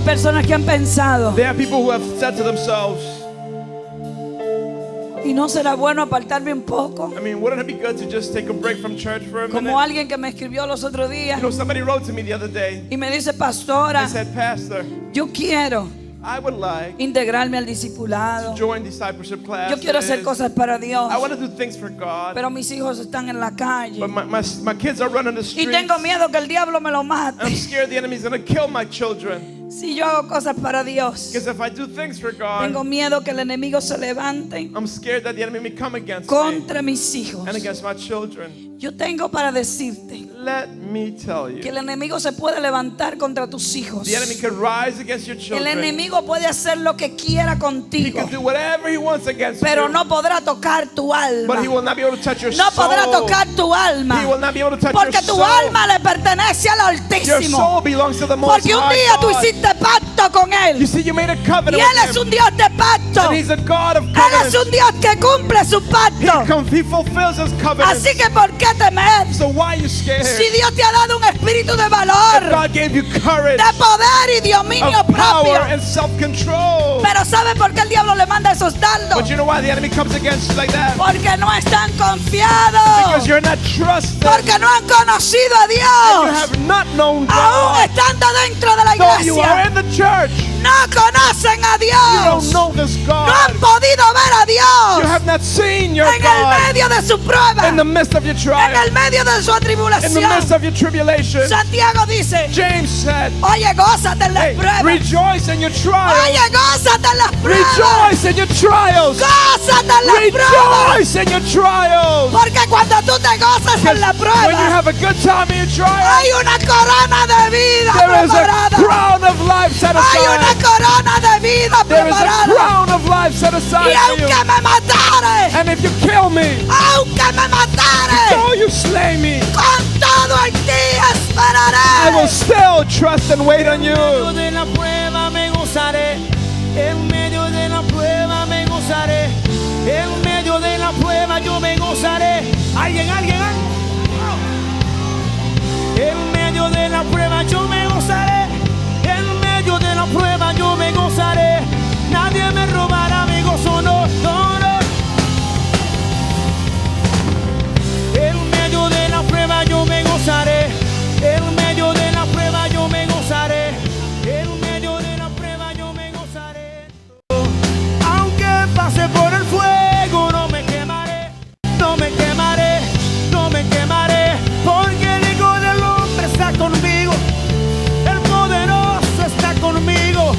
personas que han pensado, There are people who have said to themselves, ¿y no será bueno apartarme un poco? I mean, wouldn't it be good to just take a break from church for a minute? Como alguien que me escribió los otros días You know, somebody wrote to me the other day. y me dice, They pastora, said, Pastor, yo quiero I would like integrarme al discipulado. to join discipleship classes. Yo quiero hacer cosas para Dios, I want to do things for God. pero mis hijos están en la calle But my kids are running the y streets. tengo miedo que el diablo me lo I'm mate scared the enemy's going to kill my children. si yo hago cosas para Dios. Because if I do things for Tengo God, miedo que el enemigo se levante I'm scared that the enemy may come against me contra mis hijos. and against my children. Yo tengo para decirte Let me tell que you, el enemigo se puede levantar contra tus hijos. the enemy can rise against your El children. enemigo puede hacer lo que quiera He contigo, can do whatever he wants against pero you. no podrá tocar tu alma. But he will not be able to touch your No soul. podrá tocar tu alma, He will not be able to touch porque your tu soul. alma le pertenece al Your Altísimo. soul belongs to the Most Porque un High día tú God. hiciste pacto con You Él see, you made a y covenant Él with es him. un Dios de pacto. And he's a God of Él es covenants. un Dios que cumple su pacto. He fulfills his covenants. Así que ¿por qué temer? So why are you scared? Si Dios te ha dado un espíritu de If valor, God gave you courage, de poder y dominio of power propio. and self-control. Pero ¿sabe por qué el diablo le manda esos dardos? But you know why the enemy comes against you like that? Porque no están Because confiados. you're not trusted. Porque no han conocido a You Dios. have not known Aún God. estando dentro de la Though you are iglesia, in the church, no conocen a you Dios. don't know this No God. han podido ver a You Dios have not seen your en el God medio de su prueba, in the midst of your en trial, el medio de su in the tribulación. midst of your tribulation. Santiago dice, James said, oye, gózate en las hey, pruebas. rejoice in your trials. Oye, gózate en las pruebas. Rejoice in your trials. Gózate en las pruebas. Rejoice in your trials. Porque cuando tú te gozas en la When you prueba, have a good time in your trials, hay una corona de vida there is a preparada. crown of life set Hay una aside. corona de vida There is a preparada. crown of life set Y aside for you. aunque me matare, And if you kill me, aunque me matare, though you slay me, con todo en ti I will esperaré. still trust and wait on you. En medio de la prueba me gozaré. En medio de la prueba me gozaré. En medio de la prueba yo me gozaré. Alguien. En medio de la prueba yo me gozaré. En medio de la prueba yo me gozaré. Nadie me robará mi gozo, no. En medio de la prueba yo me gozaré. En medio de la prueba yo me gozaré. En medio de la prueba yo me gozaré. Aunque pase por el fuego no me quemaré. No me quemaré. No me quemaré. Porque el Hijo del Hombre está conmigo. El poderoso está conmigo.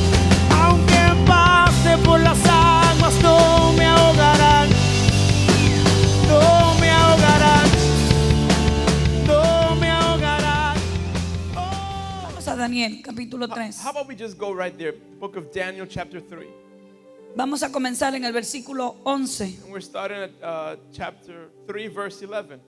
Aunque pase por las aguas no me ahogarán. No me ahogarán. No me ahogarán. Oh. Vamos a Daniel, capítulo 3. How about we just go right there? Book of Daniel, chapter 3. Vamos a comenzar en el versículo 11. And we're starting at chapter 3, verse 11.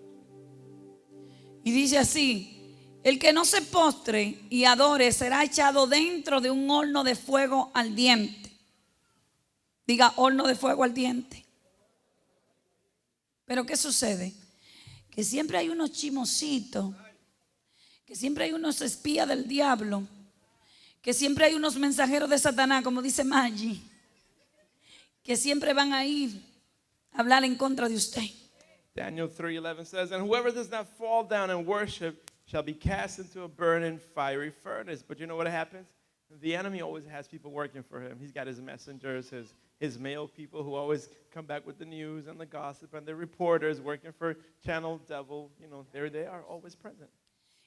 Y dice así: el que no se postre y adore será echado dentro de un horno de fuego ardiente. Diga, horno de fuego ardiente. Pero ¿qué sucede? Que siempre hay unos chismositos, que siempre hay unos espías del diablo, que siempre hay unos mensajeros de Satanás, como dice Maggie, que siempre van a ir a hablar en contra de usted. Daniel 3:11 says, and whoever does not fall down and worship shall be cast into a burning fiery furnace. But you know what happens? The enemy always has people working for him. He's got his messengers, his male people who always come back with the news and the gossip, and the reporters working for Channel Devil. You know, there they are, always present.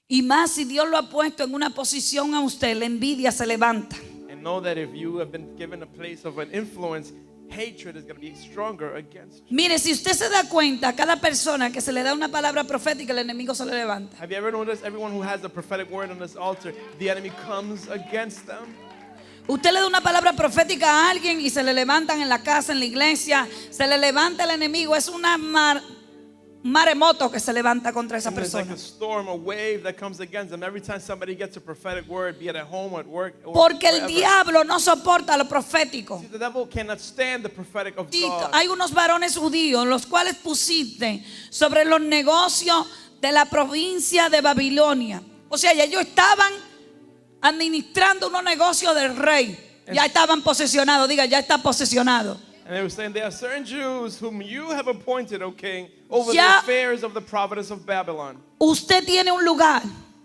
Y más si Dios lo ha puesto en una posición a usted, la envidia se levanta. And know that if you have been given a place of an influence, hatred is going to be stronger against you. Mire, si usted se da cuenta, a cada persona que se le da una palabra profética, el enemigo se le levanta. Have you ever noticed everyone who has a prophetic word on this altar, the enemy comes against them? Usted le da una palabra profética a alguien y se le levantan en la casa, en la iglesia, se le levanta el enemigo. Es una maremoto que se levanta contra esa And there's like persona. a storm, a wave that comes against them every time somebody gets a prophetic word, be it at home or at work or Porque el wherever. diablo no soporta lo profético. See, the devil cannot stand the prophetic of Tito, God. hay unos varones judíos los cuales pusiste sobre los negocios de la provincia de Babilonia. O sea, ya ellos estaban administrando unos negocios del rey. Ya estaban posesionados, diga, ya está posesionado. And they were saying, there are certain Jews whom you have appointed, O king, over the Ya- affairs of the province of Babylon. Usted tiene un lugar,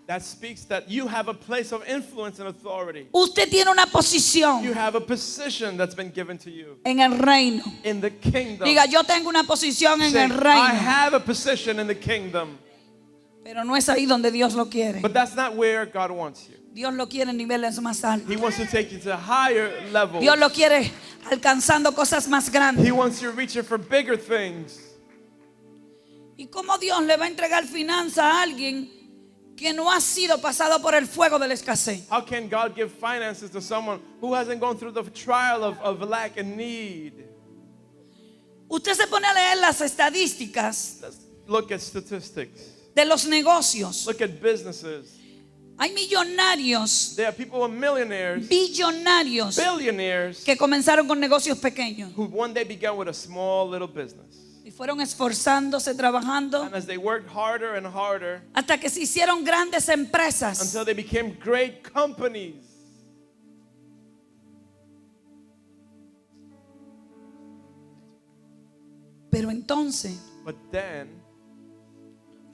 That speaks that you have a place of influence and authority. usted tiene una You posición have a position that's been given to you en el reino. in the kingdom. Diga, yo tengo una posición en Say, el I reino. have a position in the kingdom. Pero no es ahí donde Dios lo quiere. But that's not where God wants you. Dios lo quiere en niveles más altos. He wants to take you to higher levels. Dios lo quiere alcanzando cosas más He grandes. wants you reaching for bigger things. ¿Y cómo Dios le va a entregar finanzas a alguien que no ha sido pasado por el fuego de la escasez? How can God give finances to someone who hasn't gone through the trial of lack and need? Usted se pone a leer las estadísticas Let's look at statistics. de los negocios. Look at businesses. Hay millonarios, There are people who are millionaires, billonarios billionaires, que comenzaron con negocios pequeños who one day began with a small little business. y fueron esforzándose, trabajando And as they worked harder and harder hasta que se hicieron grandes empresas. until they became great companies. Pero entonces, But then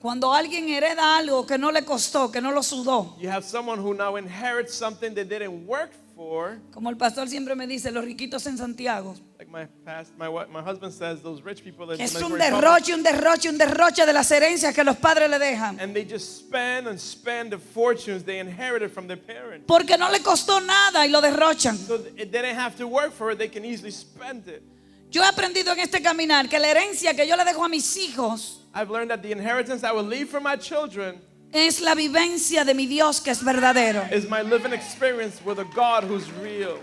cuando alguien hereda algo que no le costó, que no lo sudó, you have someone who now inherits something they didn't work for. como el pastor siempre me dice, los riquitos en Santiago, Like my husband says, those rich people that que es like un we're in derroche, un derroche, un derroche de las herencias que los padres le dejan. and they just spend and spend the fortunes they inherited from their parents. Porque no le costó nada y lo derrochan. So they didn't have to work for it, they can easily spend it. Yo he aprendido en este caminar que la herencia que yo le dejo a mis hijos I've learned that the inheritance I will leave for my children es la vivencia de mi Dios que es verdadero. is my living experience with a God who's real.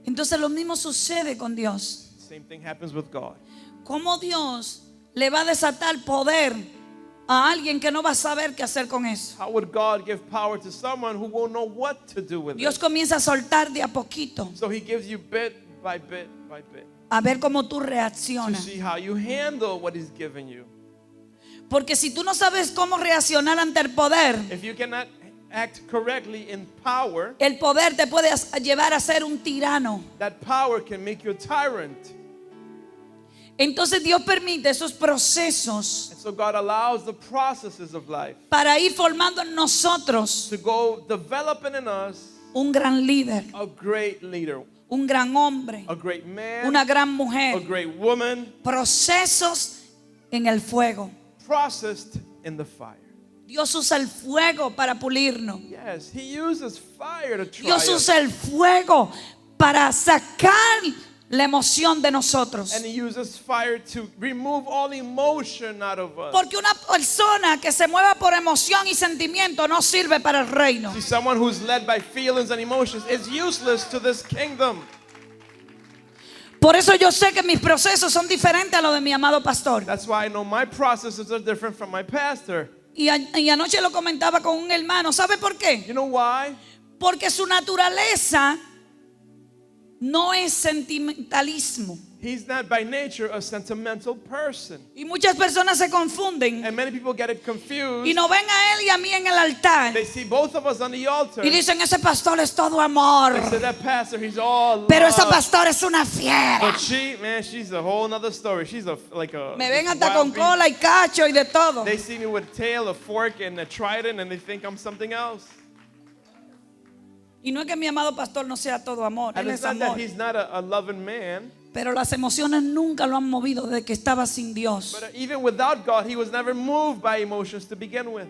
Entonces lo mismo sucede con Dios. Same thing happens with God. ¿Cómo Dios le va a desatar poder a alguien que no va a saber qué hacer con eso? How would God give power to someone who won't know what to do with Dios it? comienza a soltar de a poquito So he gives you bit by bit by bit a ver cómo tú to reaccionas. see how you handle what he's given you. Porque si tú no sabes cómo reaccionar ante el poder, If you cannot act correctly in power, el poder te puede llevar a ser un tirano. that power can make you a tyrant. Entonces Dios permite esos procesos And so God allows the processes of life para ir formando en nosotros to go developing in us un gran líder, a great leader, un gran hombre, a great man, una gran a mujer. great woman, Procesos en el fuego. processed in the fire. Dios usa el fuego para pulirnos. Yes, he uses fire to try Dios us. usa el fuego para sacar la emoción de nosotros. And he uses fire to remove all emotion out of us. Porque una persona que se mueva por emoción y sentimiento no sirve para el reino. See, someone who's led by feelings and emotions is useless to this kingdom. Por eso yo sé que mis procesos son diferentes a los de mi amado pastor. That's why I know my processes are different from my pastor. Y anoche lo comentaba con un hermano. ¿Sabe por qué? You know why? Porque su naturaleza no es sentimentalismo. He's not by nature a sentimental person. Y muchas personas se confunden And many people get it confused. y nos ven a él y a mí en el altar They see both of us on the altar. y dicen, ese pastor es todo amor, They say that pastor, he's all pero esa love. pastora es una fiera. But she's a whole nother story. She's like a Me ven just hasta con wild beast. cola y cacho y de todo. They see me with a tail, a fork, and a trident, and they think I'm something else. Y no es que mi amado pastor no sea todo amor, And él it's es not that amor. he's not a loving man, Pero las emociones nunca lo han movido desde que estaba sin Dios. but even without God, he was never moved by emotions to begin with.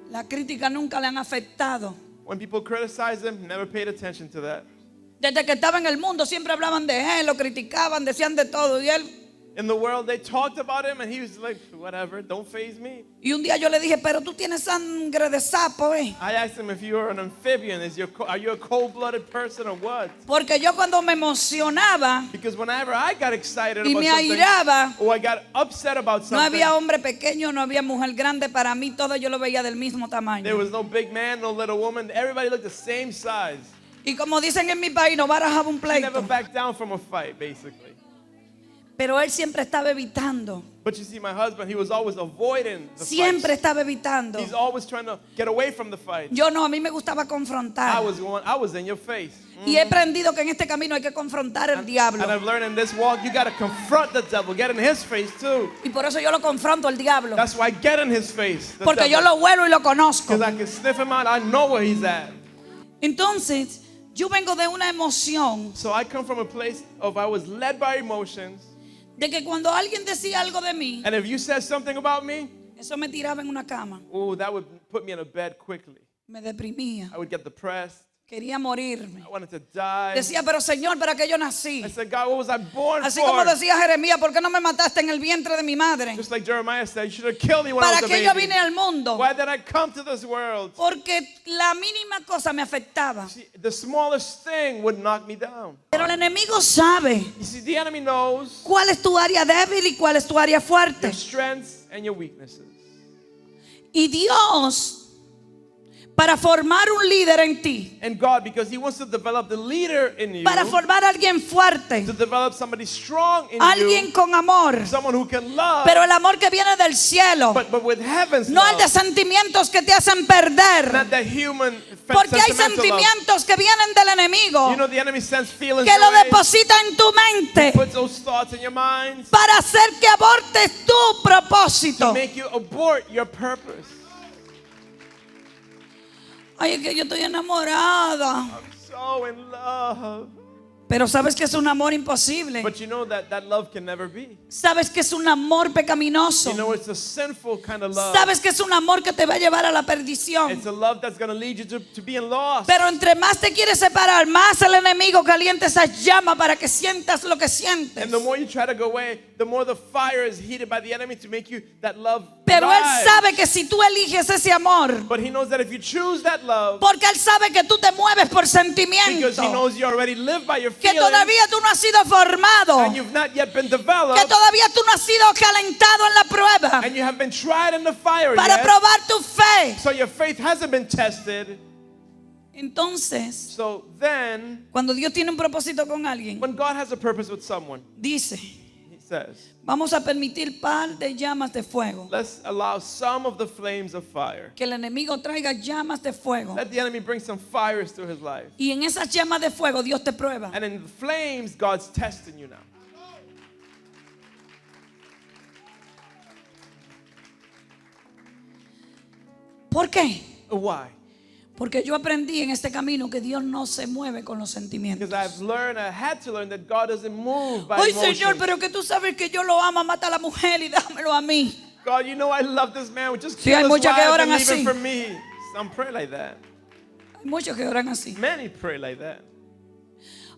La crítica nunca le han afectado. When people criticize him, never paid attention to that. Desde que estaba en el mundo siempre hablaban de él, lo criticaban, decían de todo. Y él, In the world, they talked about him, and he was like, whatever, don't faze me. y un día yo le dije, pero tú tienes sangre de sapo, I asked him if you were an amphibian, are you a cold-blooded person or what? Porque yo cuando me emocionaba Because whenever I got excited y about me something, airaba, or I got upset about no something, había hombre pequeño, no había mujer grande. Para mí todo yo lo veía del mismo there tamaño. was no big man, no little woman. Everybody looked the same size. Y como dicen en mi país, no barajaba un He never pleito. backed down from a fight, basically. Pero él siempre estaba evitando. But you see, my husband, he was always avoiding the Siempre fights. estaba evitando. He's always trying to get away from the fight. Yo no, a mí me gustaba confrontar. I was in your face. Y he aprendido que en este camino hay que confrontar el diablo. And I've learned in this walk, you got to confront the devil. Get in his face too. Y por eso yo lo confronto al diablo. That's why I get in his face. Porque yo lo huelo y lo conozco. Because I can sniff him out. I know where he's at. Entonces, yo vengo de una emoción So I come from a place of I was led by emotions. de que cuando alguien decía algo de mí, And if you said something about me, eso me tiraba en una cama. oh, that would put me in a bed quickly. Me deprimía. I would get depressed. Quería morirme. I wanted to die. Decía, pero Señor, ¿para qué yo nací? I said, God, what was I born Así for? como decía Jeremías, ¿por qué no me mataste en el vientre de mi madre? Just like Jeremiah said, you should have killed me when I ¿Para was a qué yo baby. vine al mundo? Why did I come to this world? Porque la mínima cosa me afectaba. See, the smallest thing would knock me down. Pero el enemigo sabe You see, the enemy knows cuál es tu área débil y cuál es tu área your fuerte. strengths and your weaknesses. Y Dios, para formar un líder en ti, And God, because he wants to develop the leader in you, para formar a alguien fuerte, to develop somebody strong in alguien you, con amor, someone who can love, pero el amor que viene del cielo, but with heaven's no el de love, sentimientos que te hacen perder. not the human Porque hay sentimental love. sentimientos que vienen del enemigo You know, the enemy sends feelings que lo your way, deposita en tu mente puts those thoughts in your minds para hacer que abortes tu to propósito. make you abort your purpose. Ay, es que yo estoy enamorada. I'm so in love. Pero sabes que es un amor imposible. But you know that love can never be. Sabes que es un amor pecaminoso. You know, it's a sinful kind of love. Sabes que es un amor que te va a llevar a la perdición. It's a love that's going to lead you to being lost. Pero entre más te quieres separar, más el enemigo calienta esa llama para que sientas lo que sientes. And the more you try to go away, the more the fire is heated by the enemy to make you that love Pero él rise. sabe que si tú eliges ese amor, But he knows that if you choose that love, porque él sabe que tú te mueves por because sentimiento, he knows you already live by your que feelings, todavía tú no has sido formado, and you've not yet been developed, que todavía tú no has sido calentado en la prueba and you haven't been tried in the fire para yet, probar tu fe. so your faith hasn't been tested. Entonces, So then, cuando Dios tiene un propósito con alguien, when God has a purpose with someone, dice, he says, vamos a permitir par de llamas de fuego. let's allow some of the flames of fire. Que el enemigo traiga llamas de fuego. Let the enemy bring some fires to his life. Y en esas llamas de fuego Dios te prueba. And in the flames, God's testing you now. ¿Por qué? Why? Porque yo aprendí en este camino que Dios no se mueve con los sentimientos. Because I had to learn that God doesn't move by Ay, emotions. Señor, pero que tú sabes que yo lo amo, mata a la mujer y dámelo a mí. God, you know I love this man. Just Sí, kill hay his muchas que wife oran and leave así. him for me. Some pray like that. Hay muchos que oran así. Many pray like that.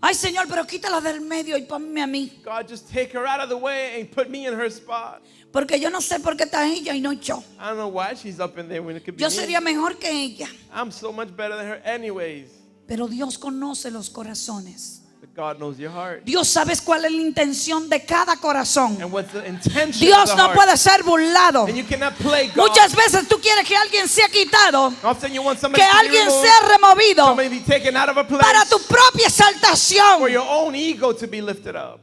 Ay, Señor, pero quítala del medio y ponme a mí. God, just take her out of the way and put me in her spot. Porque yo no sé por qué está ella y no yo. I don't know why she's up in there when it could be Yo me. sería mejor que ella. I'm so much better than her anyways. Pero Dios conoce los corazones. But God knows your heart. Dios sabe cuál es la intención de cada corazón. And what's the intention Dios of the no heart. puede ser burlado. And you cannot play God. Muchas veces tú quieres que alguien sea quitado, Often you want somebody que to be alguien removed, sea removido somebody be taken out of a place para tu propia exaltación, for your own ego to be lifted up.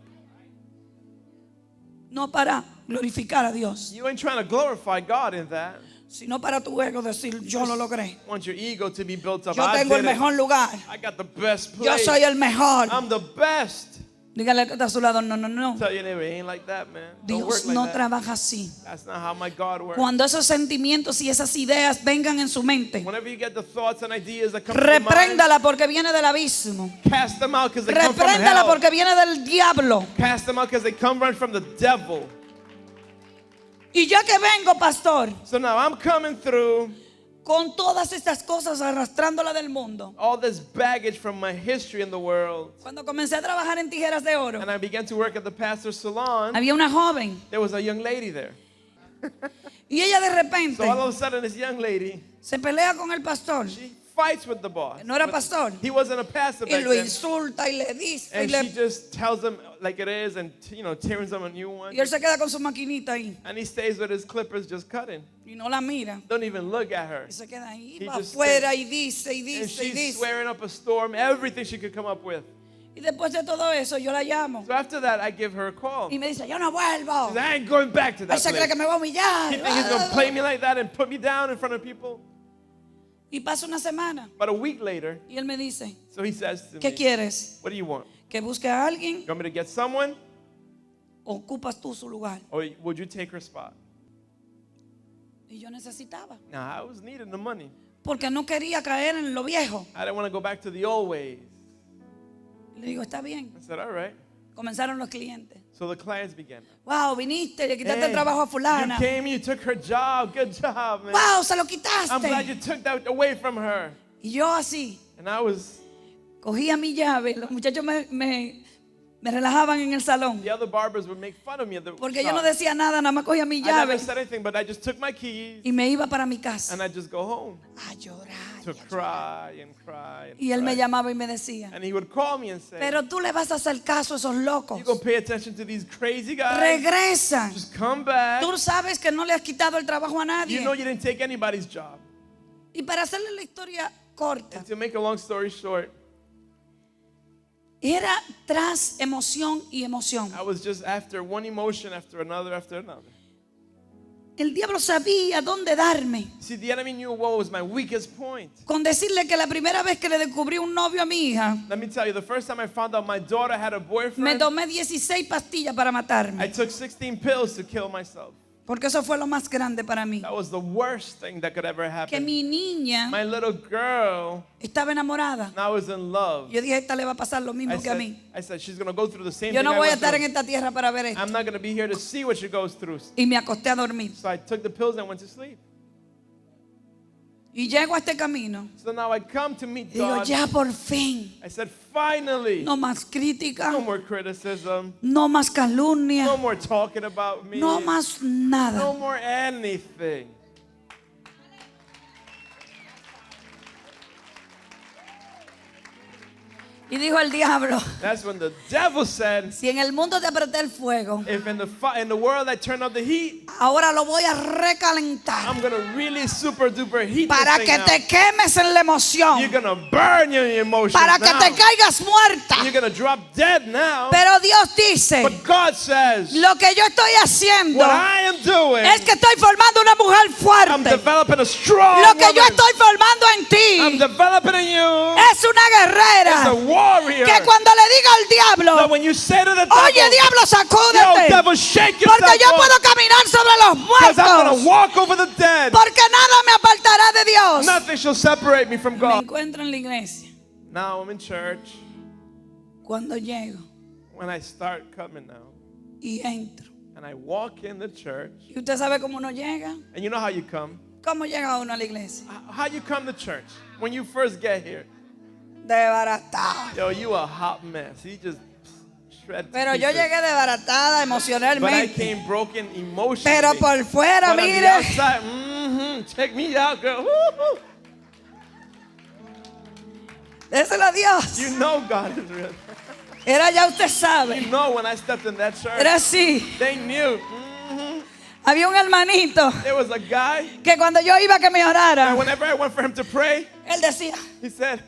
no para glorificar a Dios, You ain't trying to glorify God in that. sino para tu ego decir yo lo logré, You want your ego to be built up. yo I tengo el did it. mejor lugar, I got the best yo place. soy el mejor. I'm the best. Dígale al que está a su lado, no. Tell your neighbor, it ain't like that, man. Don't work Dios like no that. trabaja así. That's not how my God works. Cuando esos sentimientos y esas ideas vengan en su mente, Whenever you get the thoughts and ideas that come to your mind, repréndala porque viene del abismo. cast them out because they come from Repréndala hell. porque viene del diablo. Cast them out because they come right from the devil. Y ya que vengo, pastor, So now I'm coming through con todas estas cosas arrastrándola del mundo. all this baggage from my history in the world. Cuando comencé a trabajar en tijeras de oro, And I began to work at the pastor's salon. había una joven There was a young lady there. y ella de repente So all of a sudden, this young lady, se pelea con el pastor. she fights with the boss. No era But pastor. He wasn't a pastor Y back lo then. insulta y le dice y, And she le, just tells him like it is and, tears him a new one. y él se queda con su maquinita ahí And he stays with his clippers just cutting. y no la mira. Don't even look at her. Y se queda ahí He para just afuera y dice y And dice y she's dice. swearing up a storm, everything she could come up with. Y después de todo eso, yo la llamo. So after that, I give her a call. Y me dice, yo no vuelvo. She says, I ain't going back to Él that se cree que place. me va a humillar. He thinks he's going to play me like that and put me down in front of people. Y pasa una semana. But a week later, Y él me dice, so he says to ¿qué me, quieres? what do you want? ¿Que busque a alguien You want me to get someone, o ocupas tú su lugar? or would you take her spot? Y yo necesitaba. Nah, I was needing the money. Porque no quería caer en lo viejo. I didn't want to go back to the old ways. Le digo, está bien. I said, all right. Comenzaron los clientes. So the clients began. Wow, viniste, le quitaste Hey, el trabajo a you fulana. came, you took her job. Good job, man. Wow, se lo I'm glad you quitaste. took that away from her. Y yo así, And I was, cogía mi llave. Los muchachos me relajaban en el salón. the other barbers would make fun of me at the Porque yo no shop. decía nada, nada más cogía mi I never llave. said anything, but I just took my keys Y me iba para mi casa and I just go home a llorar. to cry and cry and Y él me cry. llamaba y me decía, And he would call me and say, pero tú le vas a hacer caso a esos locos. you gonna pay attention to these crazy guys? Regresan. Just come back. Tú sabes que no le has quitado el trabajo a nadie. You know you didn't take anybody's job. Y para hacerle la historia corta, And to make a long story short, era tras emoción y emoción. I was just after one emotion after another after another. El diablo sabía dónde darme. See, the enemy knew what was my weakest point. Con decirle que la primera vez que le descubrí un novio a mi hija, Let me tell you, the first time I found out my daughter had a me boyfriend, tomé 16 pastillas para I matarme. took 16 pills to kill myself. Porque eso fue lo más grande para mí. That was the worst thing that could ever Que happen. mi niña My little girl estaba enamorada. now is in love. Yo dije, esta le va a pasar lo mismo que a mí. I said she's going to go through the same Yo thing no I voy a went estar en through. esta tierra para ver esto. I'm not going to be here to see what she goes through. Y me acosté a dormir. So I took the pills and went to sleep. Y llego a este camino. So now I come to meet Y digo, God. ya por fin. I said, finally, No más crítica. no more criticism, No más no calumnia. more talking about me, No más nada. no more anything. Y dijo el diablo, That's when the devil said, si en el mundo te apreté el fuego, if in the world I turn up the heat, ahora lo voy a recalentar I'm going to really super duper heat para this que thing te out. quemes en la emoción, You're going to burn your emotions para que now. te caigas muerta. You're going to drop dead now. Pero Dios dice, But God says, lo que yo estoy haciendo what I am doing, es que estoy formando una mujer I'm fuerte. developing a strong Lo que yo woman. estoy formando en I'm ti developing in you es una as a guerrera warrior. que cuando le diga al That diablo, when you say to the oye devil, diablo, yo, sacúdete, devil, shake yourself porque yo up, puedo caminar sobre los because I'm going muertos, to walk over the dead. porque nada me apartará de Dios. Nothing shall separate me from Me God. encuentro en la iglesia. Now I'm in church. Cuando llego When I start coming now, y entro. and I walk in the church, ¿Y usted sabe cómo uno llega? and you know how you come? ¿Cómo llega uno a la iglesia? How you come to church? When you first get here, Desbaratado. yo, you a hot mess. You just shred to Pero yo pieces. llegué desbaratada But I emocionalmente. came broken emotionally. Pero por fuera, But on the mire, outside, check me out, girl. Woo-hoo. déselo a Dios. You know God is real. Era ya usted sabe. You know when I stepped in that church, Era así. they knew. Había un hermanito There was a guy, que cuando yo iba a que me and orara, whenever I went for him to pray, él decía, he said,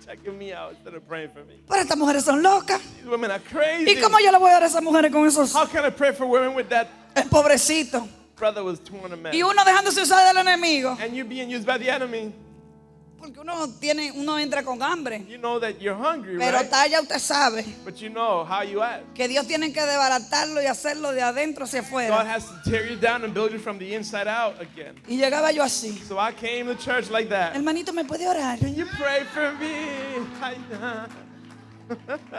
checking me out instead of praying for me. pero estas mujeres son locas. These women are crazy. ¿Y cómo yo le voy a dar a esas mujeres con esos How can I pray for women with that? pobrecitos? Brother was torn a mess. Y uno dejándose usar del enemigo. And you being used by the enemy. Porque uno entra con hambre. You know that you're hungry, Pero right? ya usted sabe But you know how you act. que Dios tiene que desbaratarlo y hacerlo de adentro hacia God afuera. has to tear you down and build you from the inside out again. Y llegaba yo así. So I came to church like that. Hermanito, ¿me puede orar? Can you pray for me?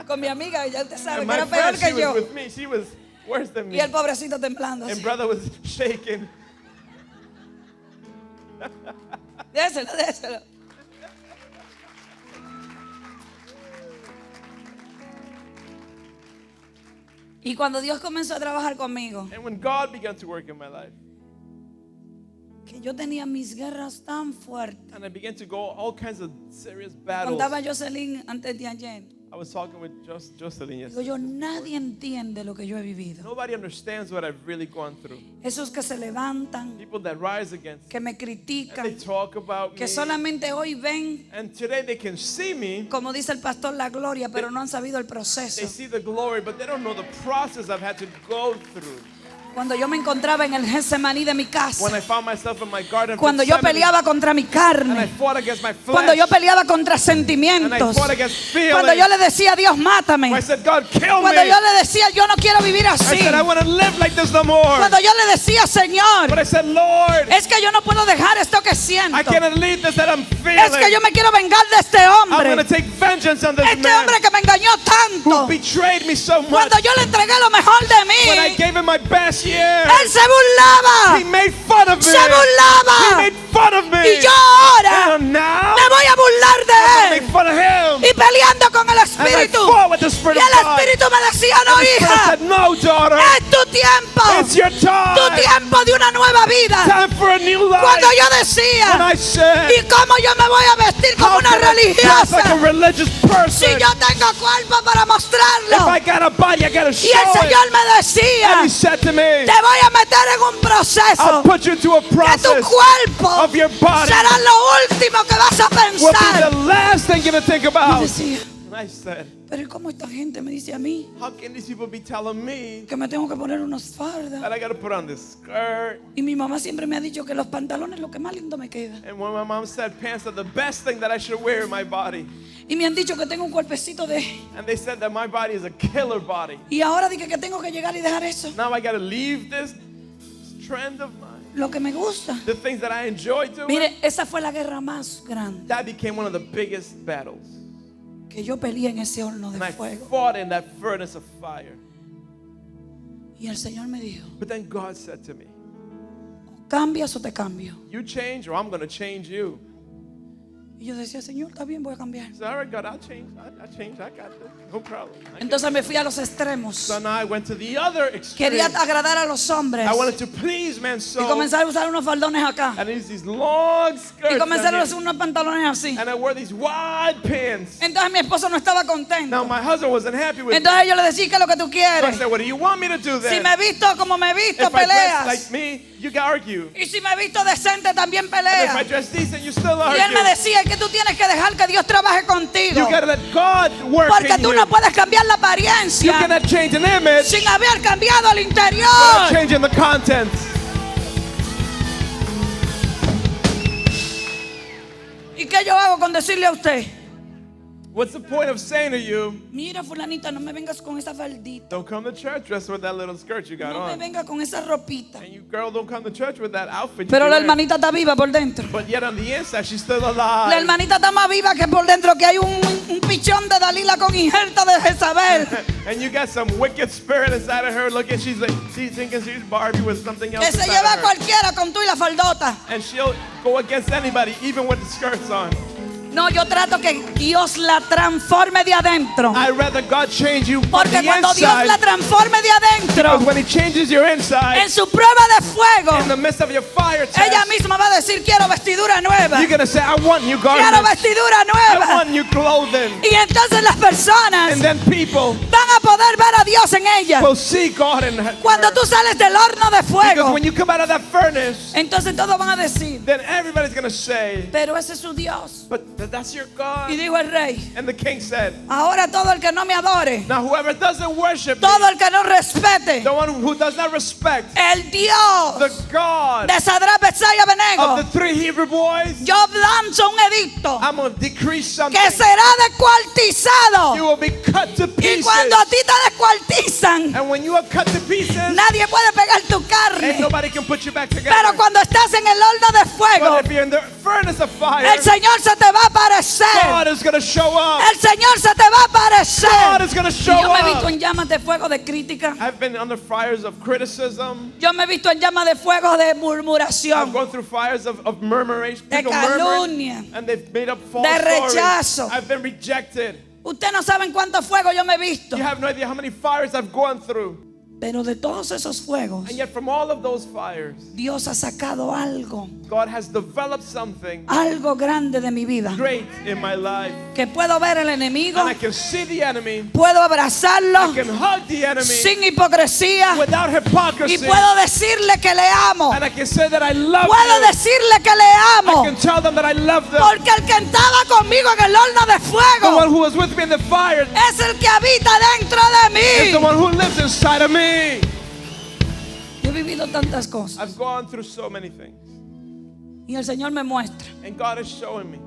Con mi amiga, ya usted sabe And que my era peor friend, she que was yo. with me. She was worse than me. Y el pobrecito temblando And así. brother was shaking. Déselo, déselo. Y cuando Dios comenzó a trabajar conmigo, And when God began to work in my life, que yo tenía mis guerras tan fuertes. and I began to go all kinds of serious battles. Contaba Jocelyn antes de ayer I was talking with Jocelyn Digo yesterday. yo, nadie entiende lo que yo he vivido. Nobody understands what I've really gone through. Esos que se levantan, People that rise against que me and they critican, talk about que me. solamente hoy ven, And today they can see me. como dice el pastor, la gloria, pero no han sabido el They proceso. see the glory, but they don't know the process I've had to go through. Cuando yo me encontraba en el Getsemaní de mi casa, When I found myself in my garden of cuando yo Gethsemane, peleaba contra mi and I carne, fought against my flesh, cuando yo peleaba contra and I sentimientos, fought against feelings, cuando yo le decía a Dios, mátame, I said, God, kill cuando me. yo le decía, yo no quiero vivir I así, said, I want to live like this no more. cuando yo le decía, But Señor, I said, Lord, es que yo no puedo dejar esto que siento, I cannot leave this that I'm feeling. es que yo me quiero vengar de este I'm going hombre, to take vengeance on this este man hombre que me engañó who tanto, betrayed me so much. cuando yo le entregué lo mejor de When I mí, gave him my best year, él se burlaba, he made fun of me. se He burlaba, made fun of me. y yo ahora And now, me voy a burlar I de make él, fun of him. y peleando con el And I Espíritu, fought with the Spirit y of el God. Espíritu me decía, no, The Spirit hija, said, no, daughter, es tu tiempo, it's your tu time. tiempo de una nueva vida. Time for a new life. Cuando yo When decía, I said, ¿y cómo yo me voy a vestir como how una can I dress like a religiosa religious si person? yo tengo cuerpo para If mostrarlo? I got a body, I got to show Y el it. Señor me decía, And he said to me, te voy a meter en un I'll proceso put you into a que tu process cuerpo of your body será lo último que vas a will be pensar. the last thing you're going to think Y about. decía, And I said, pero ¿y cómo esta gente me dice a mí how can these people be telling me que me tengo que poner unas fardas? that I got to put on this skirt? Y mi mamá siempre me ha dicho que los pantalones es lo que más lindo me queda. And when my mom said pants are the best thing that I should wear in my body. Y me han dicho que tengo un cuerpecito de... And they said that my body is a killer body. Y ahora dije que tengo que llegar y dejar eso. Now I got to leave this trend of mine. Lo que me gusta. The things that I enjoy doing. Mire, esa fue la guerra más grande That became one of the biggest battles. que yo peleé en ese horno And de I fuego. fought in that furnace of fire. Y el Señor me dijo, But then God said to me, ¿cambias o te cambio? you change or I'm going to change you. Y yo decía, Señor, está bien, voy a cambiar. I said, all right, God, I'll change. I'll change. I got this. No problem. Entonces me fui a los extremos. So now I went to the other extreme. Quería agradar a los hombres. I wanted to please men Y so. comencé a usar unos faldones acá. And these long skirts. Y comencé a down usar here. unos pantalones así. And I wore these wide pants. Entonces mi esposo no estaba Now contento. my husband wasn't happy with me. Entonces yo le decía, ¿qué es lo que tú So I quieres? said, what do you want me to do then? Si me visto como me visto, If I dress peleas. like me, you can argue. Y si me visto decente, también And if I peleas. dress decent, you still Y él me argue. decía que tú tienes que dejar que Dios trabaje contigo. You gotta let God work Porque in tú you. no puedes cambiar la You apariencia cannot change an image sin haber cambiado el without interior. changing the contents. ¿Y qué yo hago con decirle a usted? What's the point of saying to you, Mira, fulanita, no me vengas con esa faldita. don't come to church dressed with that little skirt you got No me on. venga con esa ropita. And you girl don't come to church with that outfit Pero you la wear. hermanita está viva por dentro. But yet on the inside, she's still La alive. hermanita está más viva que por dentro, que hay un pichón de Dalila con injerta de Jezabel. And you got some wicked spirit inside of her. Look at, she's thinking she's Barbie with something else Que se inside lleva a of her. cualquiera con tú y la faldota. And she'll go against anybody, even with the skirts on. No, yo trato que Dios la transforme de adentro. I'd rather God change you from Porque the cuando Dios la inside. transforme de adentro, Because when He changes your inside, en su prueba de fuego, in the midst of your fire ella test, misma va a decir, quiero vestidura nueva. you're going to say, I want new Quiero garments. vestidura I nueva. want new clothing. Y entonces las personas And then people van a poder ver a Dios en ella. will see God in her. Cuando tú sales del horno de Because fuego, when you come out of that furnace, entonces todos van a decir, then everybody's going to say, pero ese es su Dios. but that's your God. Y dijo el rey, And the king said, ahora todo el que no me adore, now whoever doesn't worship me, todo el que no respete the one who does not respect el Dios the God de Sadrach, Mesach y of Abednego, the three Hebrew boys, yo lanzo un edicto I'm going to decrease something. que será descuartizado. You will be cut to Y pieces. cuando a ti te descuartizan, And when you are cut to pieces, nadie puede pegar tu and carne. nobody can put you back Pero together. cuando estás en el horno de fuego, But if you're in the furnace of fire, el Señor se te va a aparecer. God is going to show up. El Señor se te va a aparecer. God is going to Y show yo me he visto up. en llamas de fuego de crítica. I've been under fires of criticism. Yo me he visto en llamas de fuego de I've murmuración. gone through fires of murmuration. De People murmured, calumnia. and they've made up false De stories. rechazo. I've been rejected. Ustedes no saben cuánto fuego yo me he visto. You have no idea how many fires I've gone through. Pero de todos esos fuegos, And yet from all of those fires, Dios ha sacado algo, God has developed something algo grande de mi vida. great in my life. Que puedo ver el enemigo, And I can see the enemy. puedo abrazarlo I can hug the enemy sin hipocresía without hypocrisy. y puedo decirle que le amo. And I can say that I love Puedo you. decirle que le amo. I can tell them that I love them. Porque el que estaba conmigo en el horno de The one fuego who was with me in the fire es el que habita dentro de is the mí. one who lives inside of me. Yo he vivido tantas cosas I've gone through so many things. y el Señor me muestra. And God is showing me.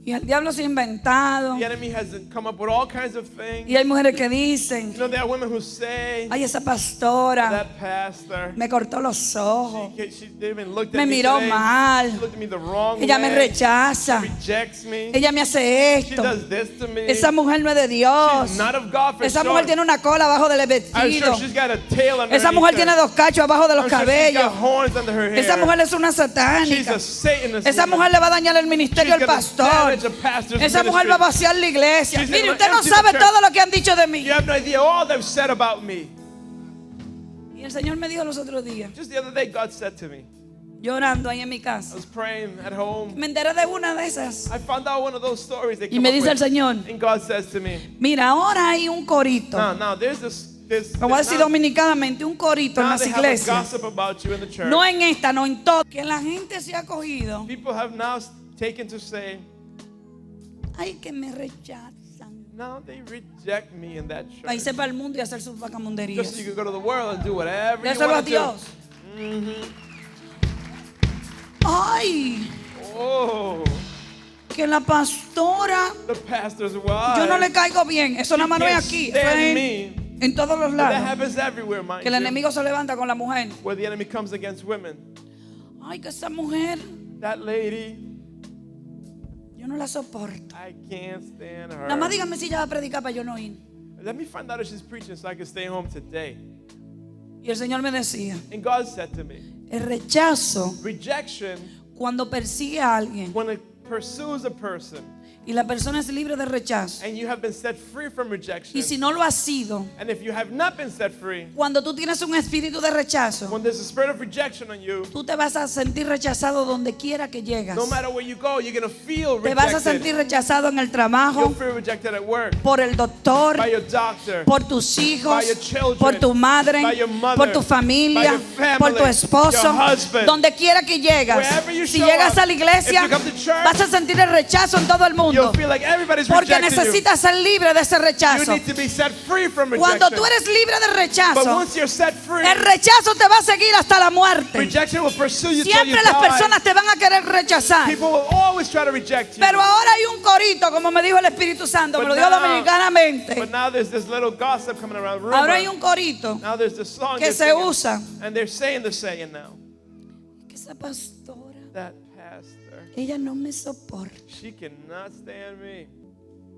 Y el diablo se ha inventado. The enemy has come up with all kinds of things. Y hay mujeres que dicen, You know, there are women who say, ay, esa pastora that pastor, me cortó los ojos, they even looked me at me miró today. mal, She looked at me the wrong ella me way. rechaza, Rejects me. ella me hace She esto, does this to me. esa mujer no es de Dios, She's not of God for esa sure. mujer tiene una cola abajo del I'm vestido, sure she's got a tail underneath esa mujer her. tiene dos cachos abajo de los I'm sure she's got cabellos, horns under her hair. esa mujer es una She's satánica, a Satanist. esa woman. mujer le va a dañar el ministerio She's al gonna pastor, damage a pastor's esa mujer ministry. va a vaciar la iglesia. She's Mire, gonna usted no empty the sabe church. todo lo que han dicho de mí. You have no idea all they've said about me. Y el Señor me dijo los otros días, Just the other day, God said to me, llorando ahí en mi I casa, was praying at home. me enteré de una de esas. I found out one of those stories they Y come me up dice el with. Señor, And God says to me, mira, ahora hay un corito. now there's this Lo voy a decir now, dominicadamente, un corito en now las they have a iglesias. gossip about you in the church. No en esta, no en todo. Que la gente se ha cogido. People have now taken to say, Ay, que me rechazan. now they reject me in that Para church. irse para el mundo y hacer sus vacamunderías. Just so you can go to the world and do whatever you Déselo a want to do. Dios. Ay, Oh, que la pastora, the pastor's wife. yo no le caigo bien. Eso nada más no es can't aquí. Eso stand es me. en todos los But that lados. happens everywhere, mind Que el you. enemigo se levanta con la mujer. Where the enemy comes against women. Ay, que esa mujer, That lady, yo no la soporto. I can't stand her. Nada más dígame si ella va a predicar para yo no ir. Let me find out if she's preaching so I can stay home today. Y el Señor me decía, And God said to me, el rechazo rejection, cuando persigue a alguien when it pursues a person, y la persona es libre de rechazo. and you have been set free from rejection, Y si no lo has sido, and if you have not been set free, cuando tú tienes un espíritu de rechazo, when there's a spirit of rejection on you, tú te vas a sentir rechazado donde quiera que llegas. no matter where you go, you're going to feel Te vas a sentir rejected. rechazado en el You'll trabajo, feel rejected at work, por el doctor, by your doctor, por tus hijos, by your children, por tu madre, by your mother, por tu familia, by your family, por tu esposo, your husband. donde quiera que llegas. Wherever you Si show llegas up, a la iglesia, if you come to church, vas a sentir el rechazo en todo el mundo. you'll feel like everybody's Porque rejecting you. necesitas ser libre de ese You rechazo. need to be set free from Cuando rejection. tú eres libre del But rechazo, once you're set free, el rechazo te va a seguir hasta la muerte. rejection will pursue you till you Siempre las die. personas te van a querer rechazar. People will always try to reject you. Pero ahora hay un corito, como me dijo el Espíritu Santo, me But lo dijo now- dominicanamente. But now there's this little gossip coming around. Rumor. Ahora hay un corito Now there's this song que they're se singing, usa. and they're saying the saying now. Que esa pastora, That pastor, ella no me soporta. she cannot stand me.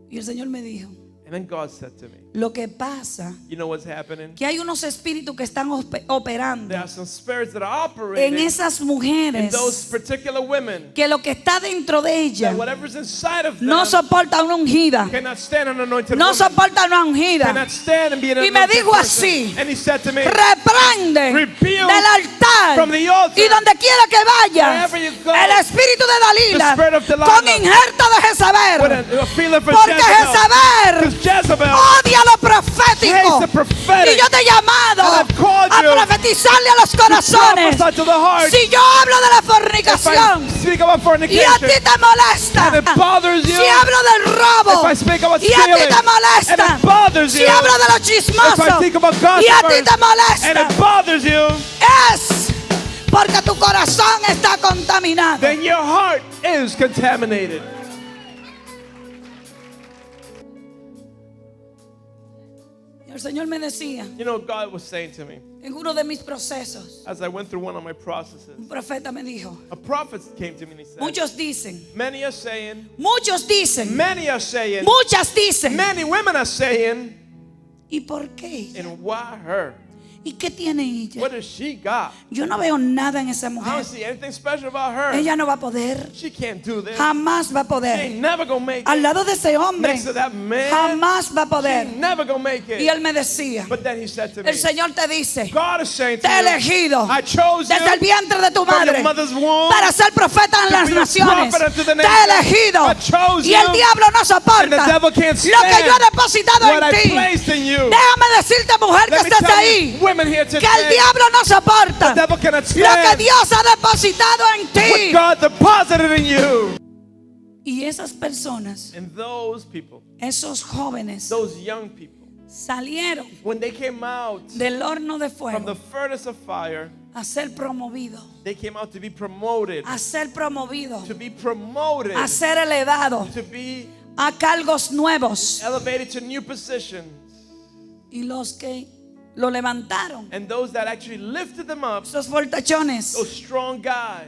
Y el Señor me dijo, And then God said to me, lo que pasa, you know what's happening? que hay unos espíritus que están operando There are some spirits that are operating en esas in mujeres, those particular women. que lo que está dentro de ella That whatever's inside of them no soporta una ungida, cannot stand an anointed no woman. soporta una ungida. Cannot stand and be an Y me anointed dijo person. así, And he said to me, reprende Rebuke del altar from the altar. y donde quiera que vaya Wherever you go, el espíritu de Dalila the spirit of Delilah, con injerto de with Jezabel, a feeler for porque Jezebel. Jezabel Because Jezebel odia lo profético hates the prophetic. y yo te he llamado And I've called a you profetizarle a los corazones. prophesy to the heart. Si yo hablo de la If fornicación I speak about y a fornication, ti te molesta, and it bothers you, si hablo del robo if I speak about y a ti stealing, te molesta, and it bothers si you, hablo de lo if I chismoso speak about y a ti gossipers, te and molesta, it bothers you, es porque tu corazón está contaminado. then your heart is contaminated. Y el Señor me decía You know, God was saying to me, en uno de mis procesos, as I went through one of my processes, un profeta me dijo, a prophet came to me and he said, muchos dicen, many are saying, muchos dicen, many are saying, muchas dicen, many women are saying, ¿y por qué ella? and why her? ¿Y qué tiene ella? What does she got? Yo no veo nada en esa I mujer. don't see anything special about her. Ella no va a poder. She can't do this. Jamás va a She poder. ain't never gonna make Al it. lado de ese hombre, Next to that man, jamás va a she poder. ain't never gonna make Y it. él me decía, But then he said to me, el Señor te dice, God is saying to te he you, elegido I chose you desde el vientre de tu from your madre mother's womb para ser profeta en to las be a naciones. prophet unto the Te he nations. elegido. I chose Y el you, diablo no and the soporta devil can't lo que stand yo he depositado what en I ti. placed in you. Déjame decirte, mujer, que Let me estés tell ahí, you, women here que el today, diablo no soporta the devil cannot lo que stand Dios ha depositado en what ti. God deposited in you. Y esas personas, And those people, esos jóvenes, those young people, salieron when they came out del horno de from the fuego furnace of fire, a ser promovido, they came out to be promoted, a ser promovido, to be promoted, a ser elevado to be a cargos nuevos. elevated to new positions. Y los que lo levantaron, And those that actually lifted them up, esos fortachones those strong guys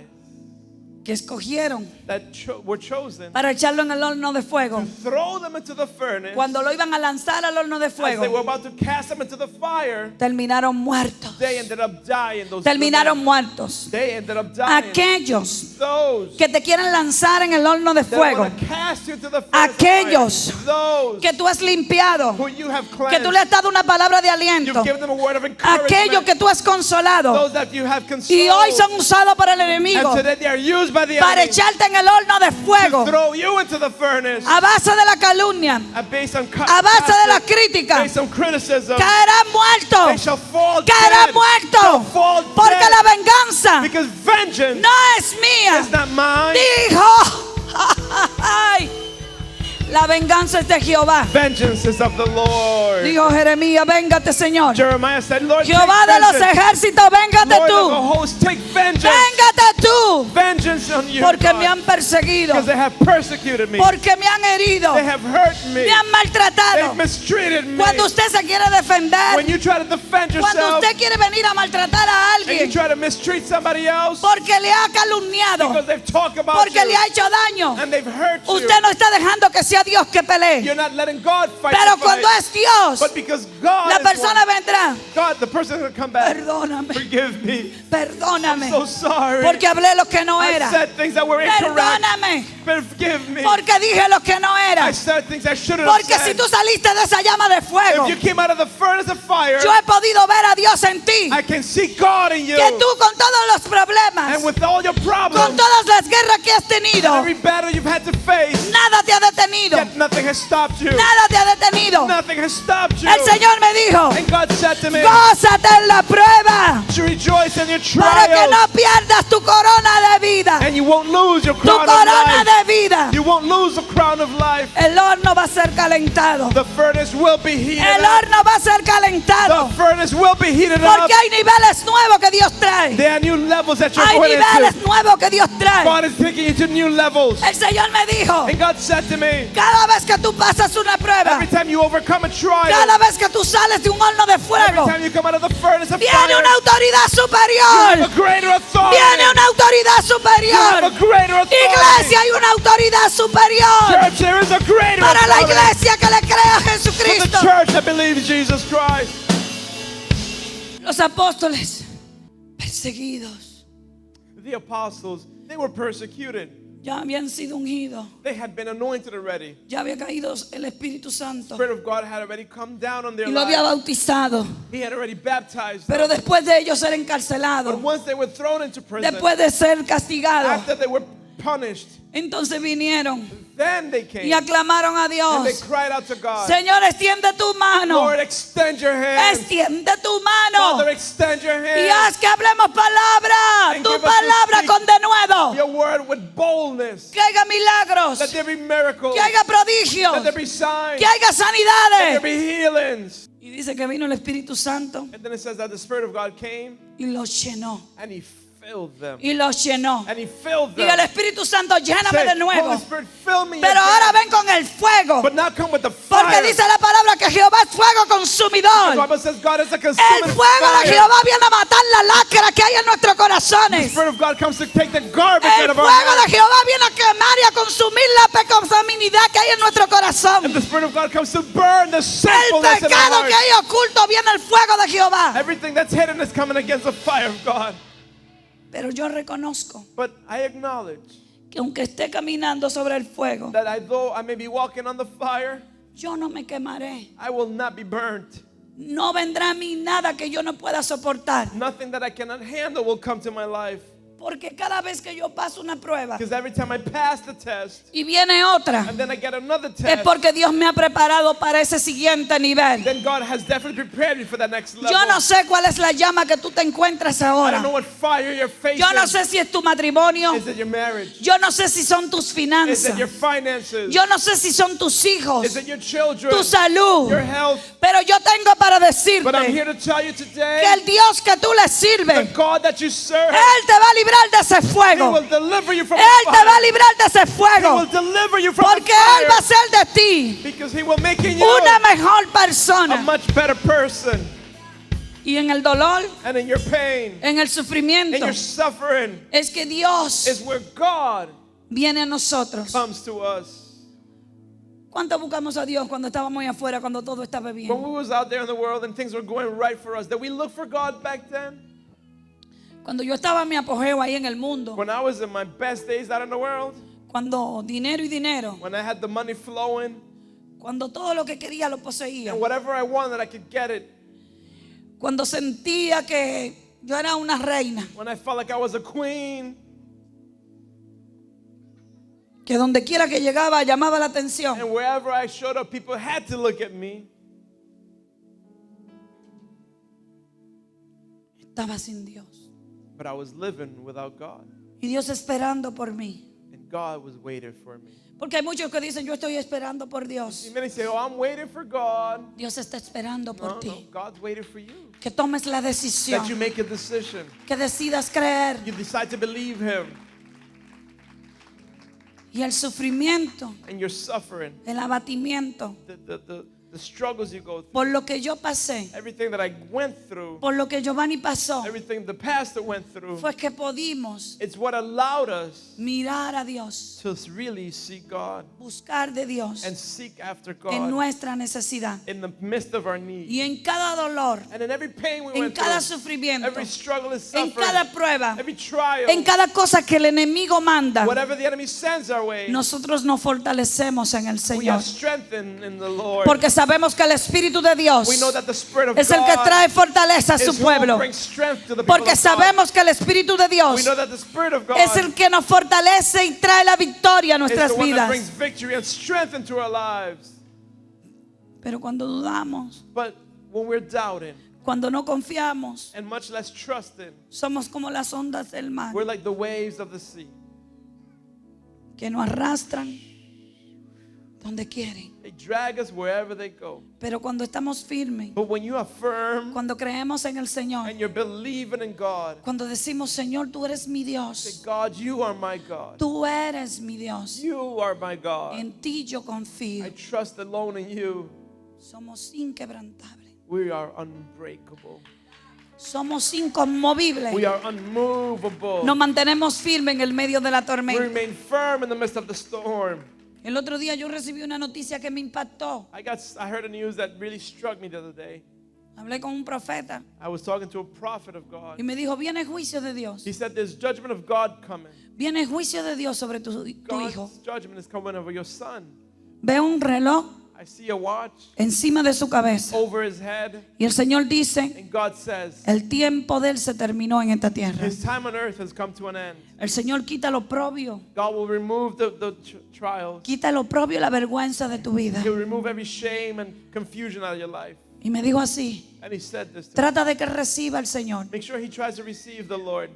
que escogieron that were chosen, para echarlo en el horno de fuego, throw them into the furnace, cuando lo iban a lanzar al horno de as they were fuego, about to cast them into the fire, terminaron muertos. they ended up dying. Those Terminaron men, muertos. they ended up dying. Aquellos Those que te quieren lanzar en el horno de that fuego, want to cast you into the furnace of aquellos fire, those que tú has limpiado, who you have que tú le has cleansed, dado una palabra de aliento, you've given them a word of aquellos encouragement, que tú has consolado those that you have y hoy consoled, son usados por el enemigo and today they are used by the para enemy echarte en el horno de to fuego throw you into the furnace, a base de la calumnia, based on a base de la gossip, crítica. based on criticism. Caerán They muertos, shall fall caerán dead. Shall muertos, fall porque dead. la venganza Because vengeance no es mía, is not mine. dijo. Ay, la venganza es de Jehová. Vengeance is of the Lord. Dijo Jeremías, véngate, Señor. Jeremiah said, Lord, Jehová take de los vengeance. ejércitos, véngate Lord of the tú. hosts, take vengeance. Véngate tú. Vengeance on you, Porque God, me han perseguido, because they have persecuted me. porque me han herido, They have hurt me. me han maltratado. They've mistreated me. Cuando usted se quiere defender, When you try to defend cuando yourself usted quiere venir a maltratar a and you alguien, try to mistreat somebody else porque le ha calumniado, because they've talked about porque you le ha hecho daño, and they've hurt you, usted no está dejando que sea Dios que pelee. you're not letting God fight Pero the cuando fight. es Dios, But because God la is persona one, vendrá. God, the person will come back. Perdóname, Forgive me. perdóname, So sorry. porque hablé lo que no I era. said things that were incorrect. Perdóname, Forgive me. porque dije lo que no era. I said things I shouldn't have Porque si said. tú saliste de esa llama de fuego, If you came out of the furnace of fire, yo he podido ver a Dios en ti. I can see God in you. Que tú con todos los problemas, And with all your con problems, todas las guerras que has tenido, every battle you've had to face, nada te ha detenido. yet nothing has stopped you. Nada te ha detenido. Nothing has stopped you. El Señor me dijo, And God said to me, gózate en la prueba to rejoice in your para que no trials, pierdas tu corona de vida. and you won't lose your Tu crown of corona life. de vida. You won't lose the crown of life. El horno va a ser calentado. The furnace will be heated El up. horno va a ser calentado. The furnace will be heated up. Porque hay niveles nuevos que Dios trae. There are new levels that you're Hay going niveles into. nuevos que Dios trae. God is taking you to new levels. El Señor me dijo, And God said to me, cada vez que tú pasas una prueba, every time you overcome a trial, cada vez que tú sales de un horno de every fuego, time you come out of the furnace of viene fire, una autoridad you have superior. a greater authority. Viene una autoridad You have superior. a greater authority. Iglesia, hay una autoridad superior Church, there is a greater para la authority. iglesia que le crea a For the Jesucristo. church that believes Jesus Christ. Los apóstoles perseguidos The apostles, they were persecuted. ya habían sido ungidos, They had been anointed already. ya había caído el Espíritu Santo The Spirit of God had already come down on their y lo había lives. bautizado. He had already baptized Pero them. después de ellos ser But encarcelados, once they were thrown into prison, después de ser castigados, after they were punished, entonces vinieron then they came y aclamaron a and they Dios. cried out to God. Señor, extiende tu mano, Lord, extend your hand. extiende tu mano Father, extend your y hand. haz que hablemos palabra, And tu give us to palabra speak con denuedo. Your word with boldness. Que haya milagros, Let there be miracles. que haya prodigios, Let there be signs. que haya Let there sanidades. be healings. Y dice que vino el Espíritu Santo And then it says that the Spirit of God came y los llenó, and He filled them. y los llenó. And He filled them. Diga el Espíritu Santo, lléname Say, de nuevo. Holy Spirit, fill me Pero again. ahora ven con el fuego, But now come with the porque fire. dice la palabra que Jehová es fuego The consumidor. Bible says God is a El consuming fuego de fire. Jehová viene a matar la lacra que hay en nuestros The corazones. Spirit of God comes to take the garbage El out of our fuego de lives. Jehová viene a quemar y a consumir la pecaminosidad que hay en nuestro corazón. And the Spirit of God comes to burn the El sinfulness in our pecado que hearts. hay oculto viene el fuego de Jehová. Everything that's hidden is coming against the fire of God. Pero yo reconozco But I acknowledge que aunque esté caminando sobre el fuego, that though I may be walking on the fire, yo no me quemaré. I will not be burnt. No vendrá a mí nada que yo no pueda soportar. Nothing that I cannot handle will come to my life. Porque cada vez que yo paso una prueba Because every time I pass the test, y viene otra, and then I get another es test, porque Dios me ha preparado para ese siguiente nivel. then God has definitely prepared me for that next level. Yo no sé cuál es la llama que tú te encuentras I ahora. don't know what fire you're facing. Yo no sé si es tu matrimonio. Is it your marriage? Yo no sé si son tus Is finanzas. it your finances? Yo no sé si son tus hijos, Is it your children? tu salud. Your health? Pero yo tengo para But I'm decirte here to tell you today, que el Dios que tú le the sirves, God that you serve, Él te va a librar de ese He fuego. will deliver you from Él the te va a fire. librar de ese He fuego. will deliver you from Porque the Él va a fire. hacer de ti Because He will make you una mejor a persona. much better person. Y en el dolor, And in your pain, en el in sufrimiento, your suffering, es que Dios is where God viene a nosotros. comes to us. ¿Cuánto buscamos a Dios cuando estábamos ahí afuera, cuando todo estaba When bien? we was out there in the world and things were going right for us, did we look for God back then? Cuando yo estaba en mi apogeo ahí en el mundo, When I was in my best days out in the world, cuando dinero y dinero, when I had the money flowing, cuando todo lo que quería lo poseía, and whatever I wanted, I could get it. cuando sentía que yo era una reina, When I felt like I was a queen, que donde quiera que llegaba llamaba la atención. and wherever I showed up, people had to look at me. Estaba sin Dios. But I was living without God. Y Dios esperando por mí. And God was waiting for me. Porque hay muchos que dicen, yo estoy esperando por See, Dios. many say, oh, I'm waiting for God. Dios está esperando por No, ti. God's waiting for you. Que tomes la That you decisión. make a decision. Que decidas creer. You decide to believe Him. Y el sufrimiento, And you're suffering. el abatimiento, The struggles you go through. por lo que yo pasé, Everything that I went through. por lo que Giovanni pasó, Everything the pastor went through. fue que pudimos It's what allowed us mirar a Dios, to really seek God. buscar de Dios And seek after en God. nuestra necesidad. In the midst of our need. Y en cada dolor, And in every pain we en went cada through. sufrimiento, Every struggle and en suffering. cada prueba, Every trial. en cada cosa que el enemigo manda, Whatever the enemy sends our way. nosotros nos fortalecemos en el We Señor. are strengthened in the Lord. Porque sabemos que el Espíritu de Dios We know that the Spirit of es el que God trae fortaleza a is su who pueblo. brings strength to the people Porque of God. sabemos que el Espíritu de Dios We know that the Spirit of God es el que nos fortalece y trae la victoria a is nuestras the one that brings vidas. victory and strength into our lives. Pero cuando dudamos, But when we're doubting cuando no confiamos, and much less trusting, somos como las ondas del mar we're like the waves of the sea. que nos arrastran donde quieren. They drag us wherever they go. Pero cuando estamos firmes, But when you are firm cuando creemos en el Señor, and you're believing in God, cuando decimos, Señor, tú eres mi say, Dios, God, you are my God. tú eres mi Dios, You are my God. en ti yo I confío, trust alone in you. somos inquebrantables, We are unbreakable. somos inconmovibles, We are unmovable. nos mantenemos firmes en el medio de la We tormenta. remain firm in the midst of the storm. El otro día yo recibí una noticia que me impactó. I heard a news that really struck me the other day. Hablé con un profeta I was talking to a prophet of God. y me dijo, viene juicio de Dios, He said there's judgment of God coming. viene juicio de Dios sobre tu hijo. God's judgment is coming over your son. Ve un reloj I see a watch encima de su cabeza over his head, y el Señor dice, and God says el tiempo de él se terminó en esta tierra. his time on earth has come to an end. El Señor quita lo propio, God will remove the trials. quita lo propio y la vergüenza de tu vida. He'll remove every shame and confusion out of your life. Y me dijo así, And he said this to me. trata de que reciba al Señor. Make sure he tries to receive the Lord.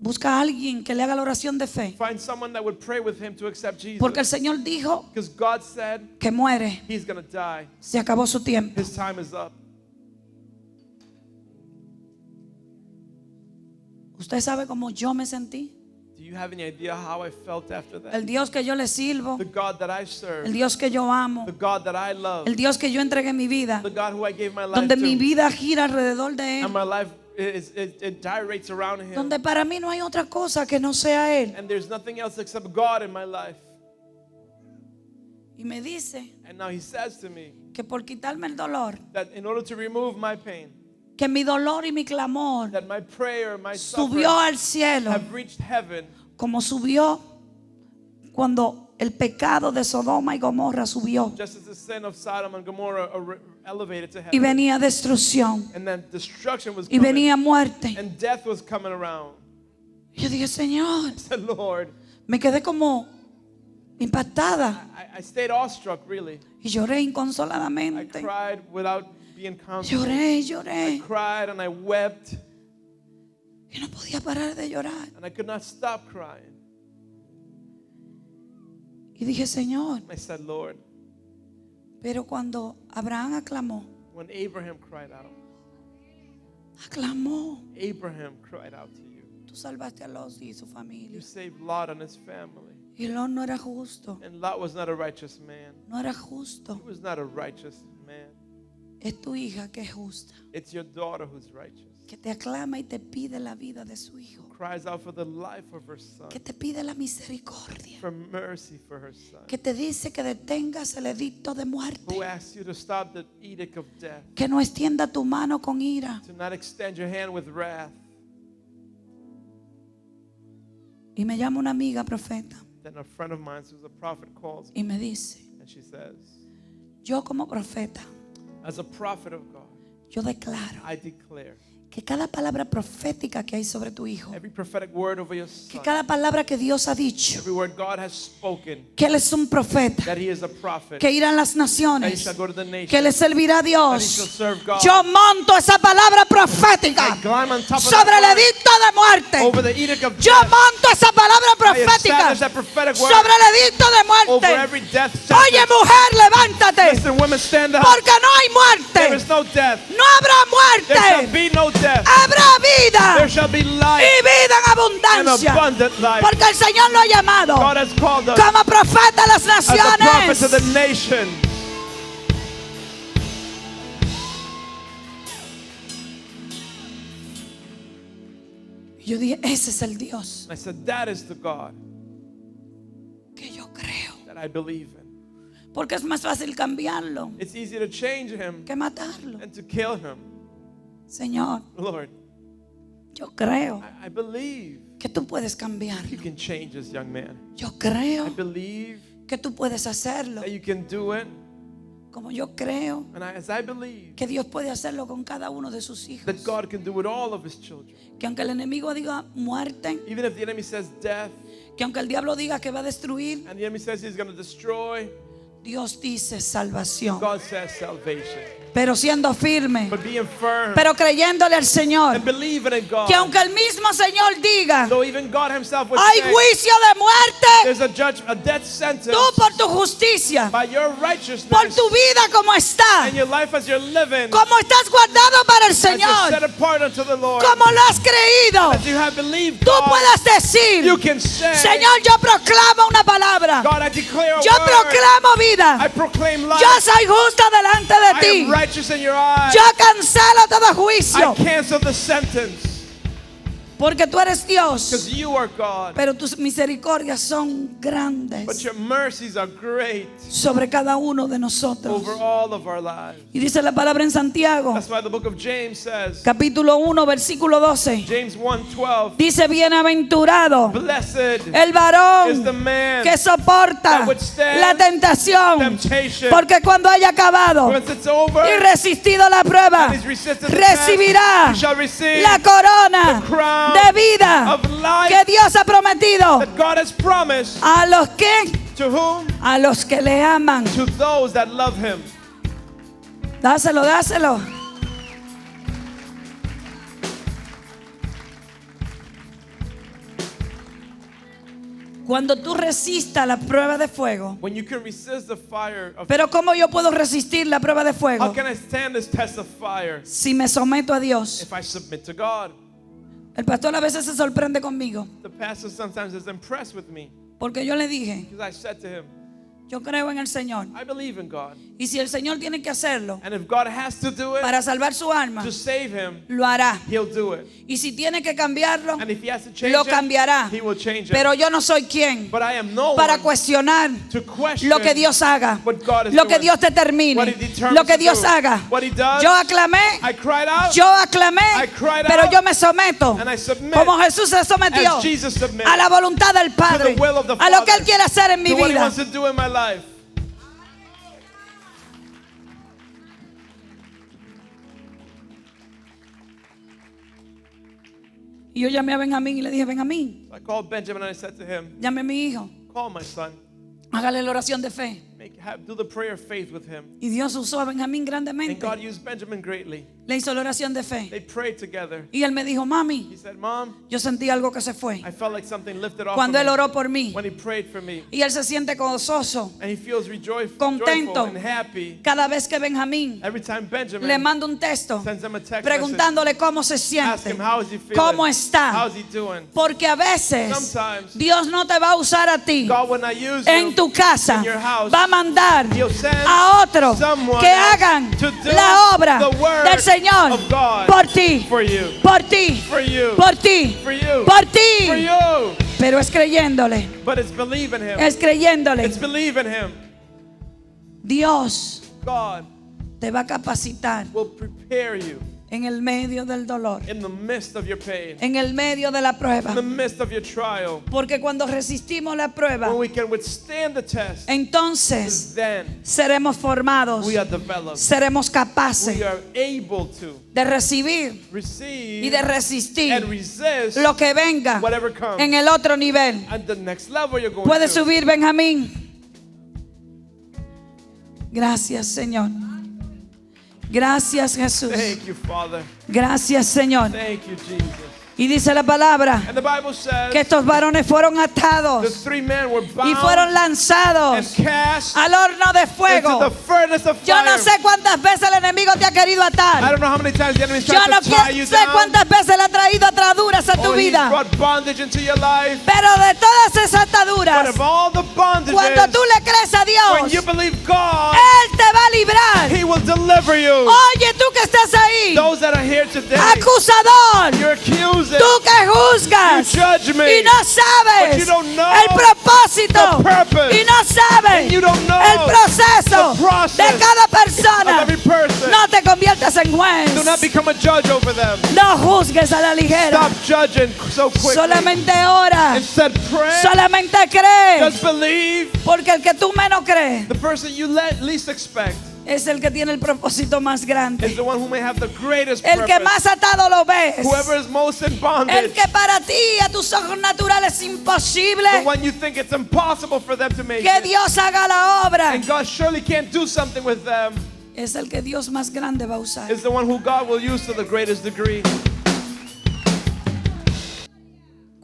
Busca a alguien que le haga la oración de fe. Find someone that would pray with him to accept Porque el Jesus. Señor dijo Because God said que muere, he's going to die. se acabó su tiempo. His time is up. ¿Usted sabe cómo yo me sentí? Do you have any idea how I felt after that? El Dios que yo le sirvo, The God that I serve, el Dios que yo amo, the God that I love, el Dios que yo entregué mi vida, the God who I gave my life donde mi to, vida gira alrededor de and Él. my life it gyrates around him. donde para mí no hay otra cosa que no sea Él. And there's nothing else except God in my life. Y me dice And now he says to me que por quitarme el dolor, that in order to remove my pain, que mi dolor y mi clamor that my prayer, my subió suffering al cielo, have reached heaven, como subió cuando el pecado de Sodoma y Gomorra subió just as the sin of Sodom and Gomorrah elevated to y heaven. venía destrucción And then destruction was y coming. venía muerte. And death was coming around. Yo dije, Señor, I said, Lord, me quedé como impactada I stayed awestruck, really. y lloré I inconsoladamente. cried without being consoled. Lloré, I lloré cried and I wept, y no podía parar de llorar. and I could not stop crying. Y dije, Señor, I said, Lord, pero cuando Abraham aclamó, when Abraham cried out to you. tú salvaste a Lot y su You familia. saved Lot and his family. Y Lot no era justo, And Lot was not a righteous man. no era justo. He was not a righteous man. Es tu hija que es justa, It's your daughter who's righteous. que te aclama y te pide la vida de su hijo, Cries out for the life of her son, que te pide la misericordia, for mercy for her son. que te dice que detengas el edicto de muerte, Who asks you to stop the edict of death, que no extienda tu mano con ira. to not extend your hand with wrath. Y me llama una amiga profeta Then a friend of mine who's a prophet calls me y me dice, and she says, yo como profeta, as a prophet of God, yo declaro I declare que cada palabra profética que hay sobre tu hijo, every prophetic word over your que son, cada palabra que Dios ha dicho, every word God has spoken, que Él es un profeta, that he is a prophet, que irá a las that he naciones, shall go to the que nations, le servirá a that he shall Dios. serve God. Yo monto esa palabra profética I climb on top of sobre el that word, edicto de muerte. over the edict of Yo death. monto esa palabra I profética establish that prophetic word sobre el edicto de over muerte. every death Oye, sentence. mujer, levántate, Listen, women, stand up. porque no hay There is muerte, no death. no habrá There shall muerte, be no death. habrá vida There shall be y life vida en and abundancia, abundant life. porque el Señor lo ha llamado God has called us como profeta a las as a prophet to the naciones. nation. Y yo dije, ese es el Dios I said, that is the God que yo creo, that I believe in. porque es más fácil cambiarlo It's easy to change him que matarlo. and to kill him. Señor, Lord, yo creo I believe que tú puedes you cambiarlo. can change this young man. Yo I creo believe que tú puedes hacerlo, that you can do it. como yo creo And as I believe que Dios puede hacerlo con cada uno de sus hijos. that God can do with all of his children. Que aunque el enemigo diga muerte, Even if the enemy says death que aunque el diablo diga que va a destruir, and the enemy says he's going to destroy, Dios dice salvación. God says salvation. Pero siendo firme, But being firm pero creyéndole al Señor, and believing in God. que aunque el mismo Señor diga, Though even God himself would hay say juicio de muerte, there's a death sentence tú por tu justicia, by your por righteousness tu vida como está, and your life as you're living, como estás guardado para el as you're set Señor, apart unto the Lord, como lo has creído, as you have believed tú God, puedas decir, you can say, Señor, yo proclamo una palabra, God, I declare a yo word. proclamo I vida, proclaim life. yo soy justa delante de I am ti, righteous in your eyes. yo cancelo todo I juicio, cancel the sentence porque tú eres Dios, because you are God. pero tus misericordias son grandes But your mercies are great sobre cada uno de nosotros. over all of our lives. Y dice la palabra en Santiago, That's why the book of James says, capítulo 1, versículo 12, James 1:12, dice, bienaventurado blessed el is the varón man que soporta that withstands la tentación, temptation. porque cuando haya acabado Once it's over y resistido la prueba, and he's resisted the test, recibirá he shall receive la corona the crown de vida of life que Dios ha prometido that God has promised. a los que To le aman. To those that love him. Dáselo, dáselo. Cuando tú resistas la prueba de fuego. When you can resist the fire of, Pero ¿cómo yo puedo resistir la prueba de how fuego? can I stand this test of fire Si me someto a Dios. if I submit to God? El pastor a veces se sorprende conmigo, The pastor sometimes is impressed with me porque yo le dije, because I said to him, Yo creo en el Señor. I believe in God. Y si el Señor tiene que hacerlo And if God has to do it para salvar su alma, to save him, lo hará. he'll do it. Y si tiene que cambiarlo, And if he has to change lo it, cambiará. he will change it. Pero yo no soy quien But I am no para one cuestionar to question lo que Dios haga, what God is lo que doing, Dios determine, what he determines lo que to Dios do. haga. What he does, Yo aclamé, I cried out, yo aclamé, I cried pero out, yo me someto and I submit como Jesús se sometió as Jesus submitted a la voluntad del Padre, to the will of the a lo que Father, Él quiere hacer en mi to what he vida. wants to do in my life. Y yo llamé a Benjamín y le dije, Benjamín, So I called Benjamin and I said to him, llame a mi hijo, call my son. hágale la oración de fe. Do the prayer of faith with him. Y Dios usó a Benjamín And grandemente. God used Benjamin greatly. Le hizo la oración de They fe. prayed together. Y él me dijo, mami, He said, Mom, yo sentí algo que se fue I felt like something lifted off cuando of él me oró por mí. when he prayed for me. Y él se siente gozoso And he feels joyful Contento. and happy cada vez que Benjamín every time Benjamin le manda un texto sends him a text preguntándole cómo se message. Ask siente, him how is he feeling, cómo está. how's he doing. Porque a veces Sometimes Dios no te va a usar a ti God will not use en you tu casa, in your house. va a mandar He'll send a otros someone que else hagan to do la obra the work del Señor of God por ti, for you, por ti, for you, por ti, for you, por for ti. you. Pero es creyéndole, But it's believe in him. es creyéndole. It's believe in him. Dios God te va a capacitar will prepare you en el medio del dolor, in the midst of your pain, en el medio de la prueba. in the midst of your trial. Porque cuando resistimos la prueba, When we can withstand the test, entonces then seremos formados, we are developed. seremos capaces We are able to de recibir receive y de resistir and resist lo que venga whatever comes. en el otro nivel. And the next level you're going Puede to. subir, Benjamín. Gracias, Señor. Gracias, Jesús. Thank you, Father. Gracias, Señor. Thank you, Jesus. Y dice la palabra And the Bible says que estos varones fueron the atados three men were y fueron bound and lanzados cast al horno de into fuego. the furnace of Yo no fire. sé cuántas veces el enemigo te ha querido I atar. don't know how many times the enemy Yo tried no to tie you sé down. cuántas veces le ha traído ataduras a tu Or he's vida. brought bondage into your life. Pero de todas esas But ataduras, of all the bondages, cuando tú le crees a when Dios, you believe God, Él te va a librar. He will deliver you. Oye, tú que estás ahí, Those that are here today, acusador, you're accusing, tú que juzgas you judge me, y no but sabes you don't know el propósito the purpose, y no sabes and you don't know el proceso the process de cada of persona. every person. No te conviertas en juez. Do not become a judge over them. No juzgues a la ligera. Stop judging so quickly. Solamente ora. Instead, pray. Solamente cree. Just believe. Porque el que tú menos crees The person you least expect es el que tiene el propósito más is grande. the one who may have the greatest El que purpose. más atado lo ves. Whoever is most in bondage. El que para ti, a tus ojos naturales, es The imposible one you think it's impossible for them to make que it. Dios haga la obra. And God surely can't do something with them. Es el que Dios más grande va a usar. Is the one who God will use to the greatest degree.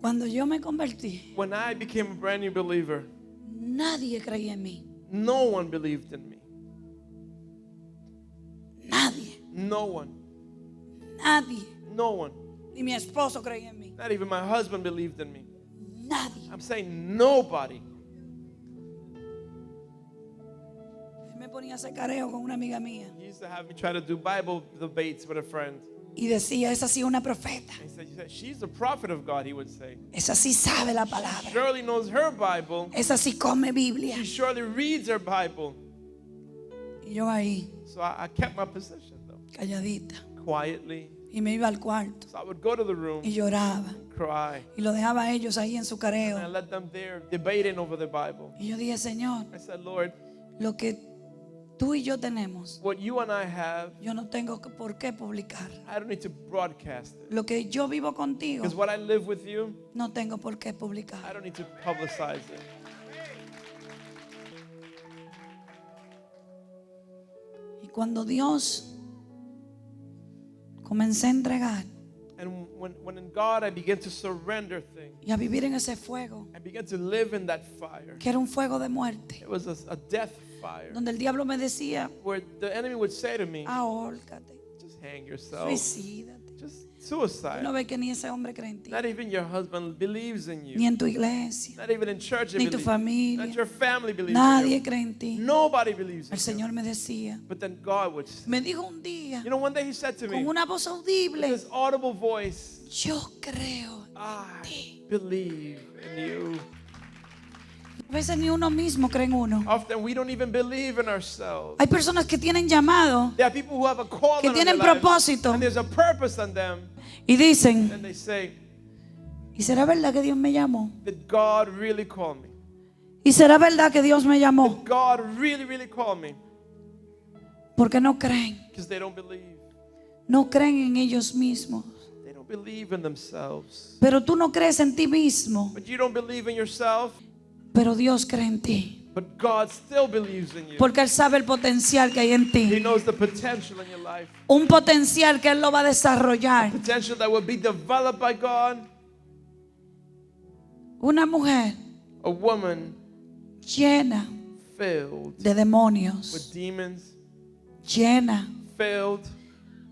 Cuando yo me convertí, When I became a brand new believer, nadie creía en mí. no one believed in me. Nadie. No one. Nadie. No one. Ni mi esposo creía en mí. Not even my husband believed in me. Nadie. I'm saying nobody. Él me ponía a hacer careo con una amiga mía. He used to have me try to do Bible debates with a friend. Y decía, esa sí es una profeta. He said, she's the prophet of God, he would say. Esa sí sabe la palabra. Surely knows her Bible. Esa sí come Biblia. She surely reads her Bible. Y yo ahí, So I kept my position though, calladita. quietly. Y me iba al cuarto. So I would go to the room Y lloraba. and cry. Y lo dejaba a ellos ahí en su And I careo. let them there debating over the Bible. Y yo dije, Señor, I said, Lord, lo que tú y yo tenemos, what you and I have, yo no tengo por qué publicar. I don't need to broadcast it. Lo que yo vivo contigo, Because what I live with you, no tengo por qué I publicar. don't need to publicize it. Y cuando Dios comencé a entregar And when in God I began to surrender things, y a vivir en ese fuego, I began to live in that fire. que era un fuego de muerte, It was a death fire donde el diablo me decía, where the enemy would say to me, ahórcate, just hang yourself, suicídate. Just suicide. No ves que ni ese hombre cree en ti, Not even your husband believes in ni you. en tu iglesia, Not even in church ni tu believes. familia. Not your family believes in Nadie you. cree en ti. Nobody believes in El you. Señor me decía, But then God would say, me dijo un día you know, one day he said to me, con una voz with audible, this audible voice, yo creo. I believe in you. A veces ni uno mismo cree en uno. Often we don't even believe in ourselves. Hay personas que tienen llamado There are people who have a calling que on their tienen lives, propósito and there's a purpose on them, y dicen, and they say, ¿y será verdad que Dios me llamó? did God really call me? ¿Y será verdad que Dios me llamó? Did God really call me? Porque no creen. Because they don't believe. No creen en ellos mismos. They don't believe in themselves. Pero tú no crees en ti mismo. But you don't believe in yourself, Pero Dios cree en ti. but God still believes in you. Porque Él sabe el potencial que hay en He ti. knows the potential in your life. Un potencial que Él lo va a desarrollar. Potential that will be developed by God. Una mujer A woman llena filled de with demonios. demons, Llena filled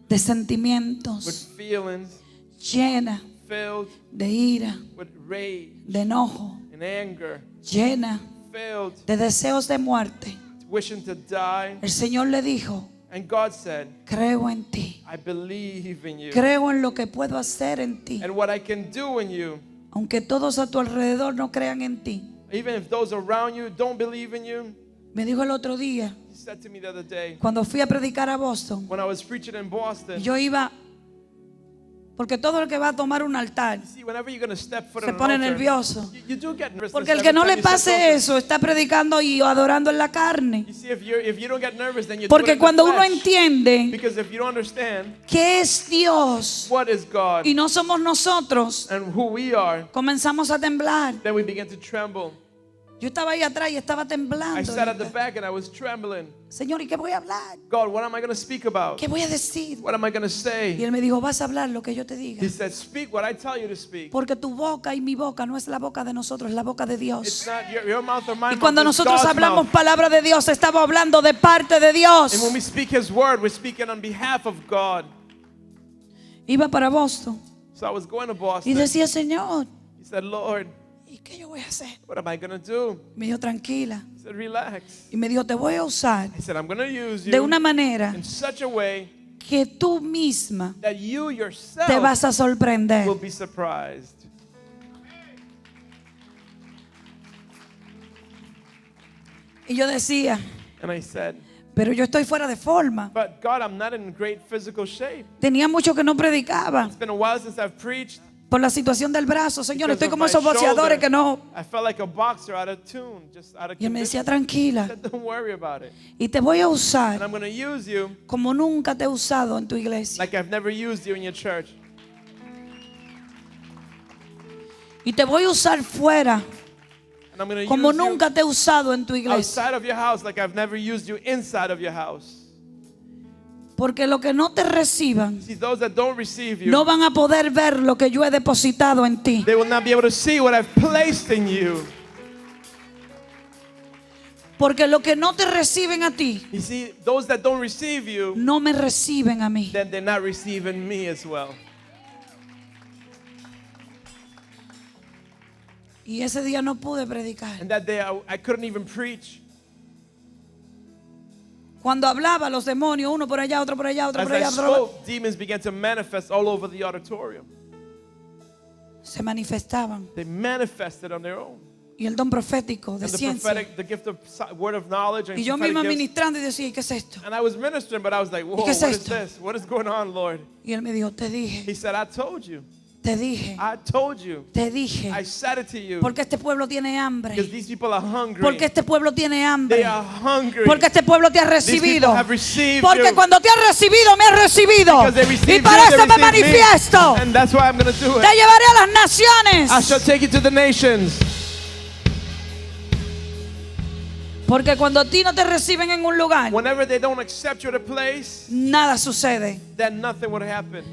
de with sentimientos. feelings, Llena filled de ira, with rage de enojo. and anger, Llena filled de deseos de muerte. wishing to die. El Señor le dijo, And God said, creo en ti. I believe in you Creo en lo que puedo hacer en ti. and what I can do in you. Aunque todos a tu alrededor no crean en ti. Even if those around you don't believe in you. Me dijo el otro día, He said to me the other day, cuando fui a predicar a Boston, when I was preaching in Boston, yo iba, porque todo el que va a tomar un altar see, whenever you're going to step foot se on an pone altar, nervioso. you do get nervous. Porque el que no le pase eso está predicando y adorando en la carne. You see, if you don't get nervous, then you do it Porque in the cuando uno flesh. entiende Because if you don't understand qué es Dios what is God y no somos nosotros, and who we are, comenzamos a temblar. then we begin to tremble. Yo estaba ahí atrás y estaba I temblando. sat at the back and I was trembling. Señor, ¿y qué voy a hablar? God, what am I going to speak about? ¿Qué voy a decir? What am I going to Y say? Él me dijo, vas a hablar lo que yo te diga. He said, speak what I tell you to speak. Porque tu boca y mi boca no es la boca de nosotros, es la boca de It's Dios. not your mouth or my Y mouth. cuando It's nosotros God's hablamos mouth. palabra de Dios, estamos hablando de parte de And when Dios. we speak His word, we're speaking on behalf of God. Iba para Boston So I was going to y Boston. decía, Señor, He said, Lord, ¿y qué yo voy a hacer? what am I going to do? Me dijo, tranquila. He said, relax. Y me dijo, te voy a usar He said, I'm going to use de you una manera in such a way que tú misma that you te yourself vas a sorprender. will be surprised. Y yo decía, And I said, pero yo estoy fuera de forma. but God, I'm not in great physical shape. Tenía mucho que no predicaba It's been a while since I've preached. por la situación del brazo. Señor, because estoy of como my esos boxeadores shoulder. que no. I felt like a boxer out of tune, just out of Y él me decía, condition. He tranquila. said, don't worry about it. Y te voy a And usar I'm going to use you como nunca te he usado en tu iglesia. like I've never used you in your church. Y te voy a usar fuera And I'm going to como use you nunca te he usado en tu iglesia. outside of your house like I've never used you inside of your house. Porque los que no te reciban See, those that don't receive you, no van a poder ver lo que yo he depositado en ti. they will not be able to see what I've placed in you. Porque los que no te reciben a ti You see, those that don't receive you, no me reciben a mí. then they're not receiving me as well. Y ese día no pude predicar. And that day I couldn't even preach. Cuando hablaba los demonios, uno por allá, otro por allá, otro As por I allá, otro por allá, spoke, demons began to manifest all over the auditorium. se manifestaban. They manifested on their own. Y el don profético de And the ciencia. prophetic, the gift of word of knowledge and Y yo prophetic misma gifts. ministrando y decía, ¿y qué es esto? And I was ministering, but I was like, whoa, ¿Qué es what is esto? this? What is going on, Lord? Y él me dijo, te dije, He said, I told you. te dije, I told you. te dije. I said it to you. Porque este pueblo tiene hambre. Because these people are hungry. Porque este pueblo tiene They hambre. are hungry. Porque este pueblo te ha These people recibido. have received Porque you. cuando te ha recibido, me has recibido. Because they received Y para you, they eso me received me. manifiesto. And that's why I'm going to do Te it. llevaré a las naciones. I shall take you to the nations. Porque cuando a ti no te reciben en un lugar, Whenever they don't accept you at a place, nada sucede. then nothing would happen.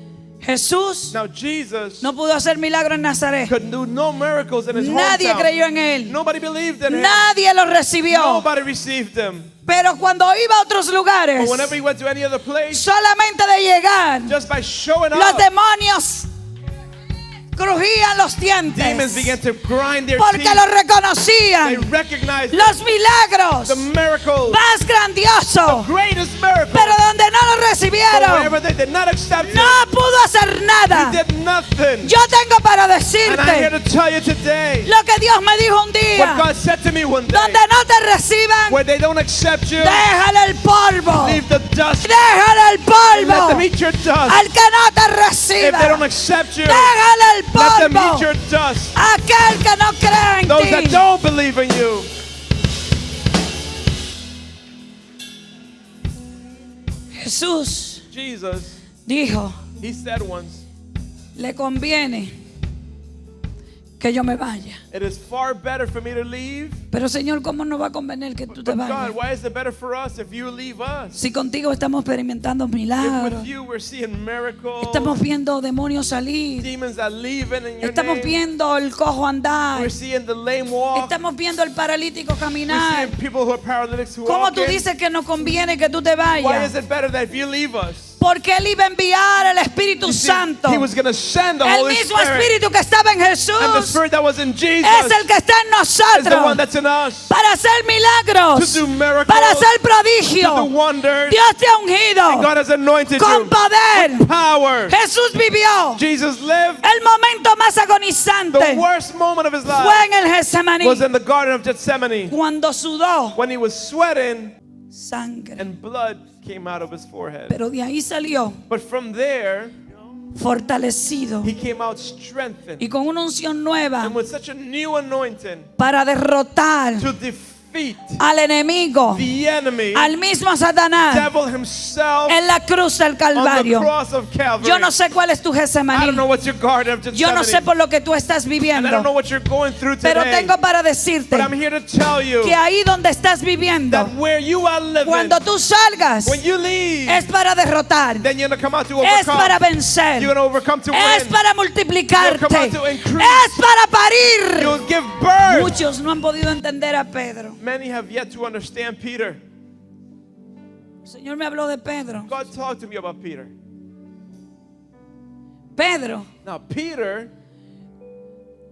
Jesús Now Jesus no pudo hacer milagros en Nazaret. could do no miracles in his Nadie hometown. creyó en él. Nobody believed in him. Nadie lo recibió. Nobody received him. Pero cuando iba a otros lugares, But whenever he went to any other place, solamente de llegar, just by showing los up, demonios crujían los demons dientes began to grind their porque teeth. lo They reconocían. recognized Los milagros the miracles, más grandiosos, greatest miracle. pero donde no lo But recibieron, wherever they did not accept him, no pudo hacer nada. he did nothing. Yo tengo para And I'm here decirte to tell you today lo que Dios me dijo un what día. God said to me one day. Donde no te reciban, Where they don't accept you, déjale el polvo. leave the dust. Déjale el Let them polvo. eat your dust. Al que no te If reciba, they don't accept you, déjale el let them eat polvo. your dust. Aquel que no cree Those en that ti. don't believe in you. Jesús Jesus, dijo, he said once, le conviene que yo me vaya. it is far better for me to leave. Pero Señor, ¿cómo nos va a convenir que tú te But God, vayas? why is it better for us if you leave us? Si contigo estamos experimentando If milagros, with you we're seeing miracles, estamos viendo demonios salir, demons are leaving in your estamos name. viendo el cojo andar, We're seeing the lame walk. estamos viendo el paralítico We're caminar. seeing people who are paralytics who ¿Cómo walk tú in. dices que nos conviene que tú te Why vayas? is it better that if you leave us? Porque Él iba a enviar el Espíritu You see, Santo. he was going to send the El Holy mismo Spirit. Espíritu que estaba en And the Jesús Spirit that was in Jesus es el que está en is the one nosotros that's in us. para hacer To milagros, do miracles, para hacer to do prodigios. wonders. Dios te ha And ungido God has anointed con you poder. with power. Jesús vivió Jesus lived. el momento más The agonizante. worst moment of his Fue life en el Getsemaní was in the Garden of Gethsemane cuando sudó when he was sweating sangre. and blood came out of his forehead. Pero de ahí salió But from there, fortalecido he came out strengthened y con una unción nueva and with such a new anointing para derrotar to defeat al enemigo, the enemy, al mismo Satanás, devil himself, en la cruz del on the Calvario. cross of Calvary. Yo no sé cuál es tu I don't Getsemaní. know what your Garden of Yo no sé Gethsemane, por lo que tú estás and I don't know viviendo. what you're going through Pero today. tengo para decirte But I'm here to tell you que ahí donde estás viviendo, that where you are living, cuando tú salgas, when you leave, es para derrotar, then you're going to come out to es para overcome. vencer, You're going to overcome to es win. para multiplicarte, You'll come out to increase. es para parir. You'll give birth. Muchos no han podido entender a Pedro. Many have yet to understand Peter. El Señor me habló de Pedro. God talked to me about Peter. Pedro, Now, Peter,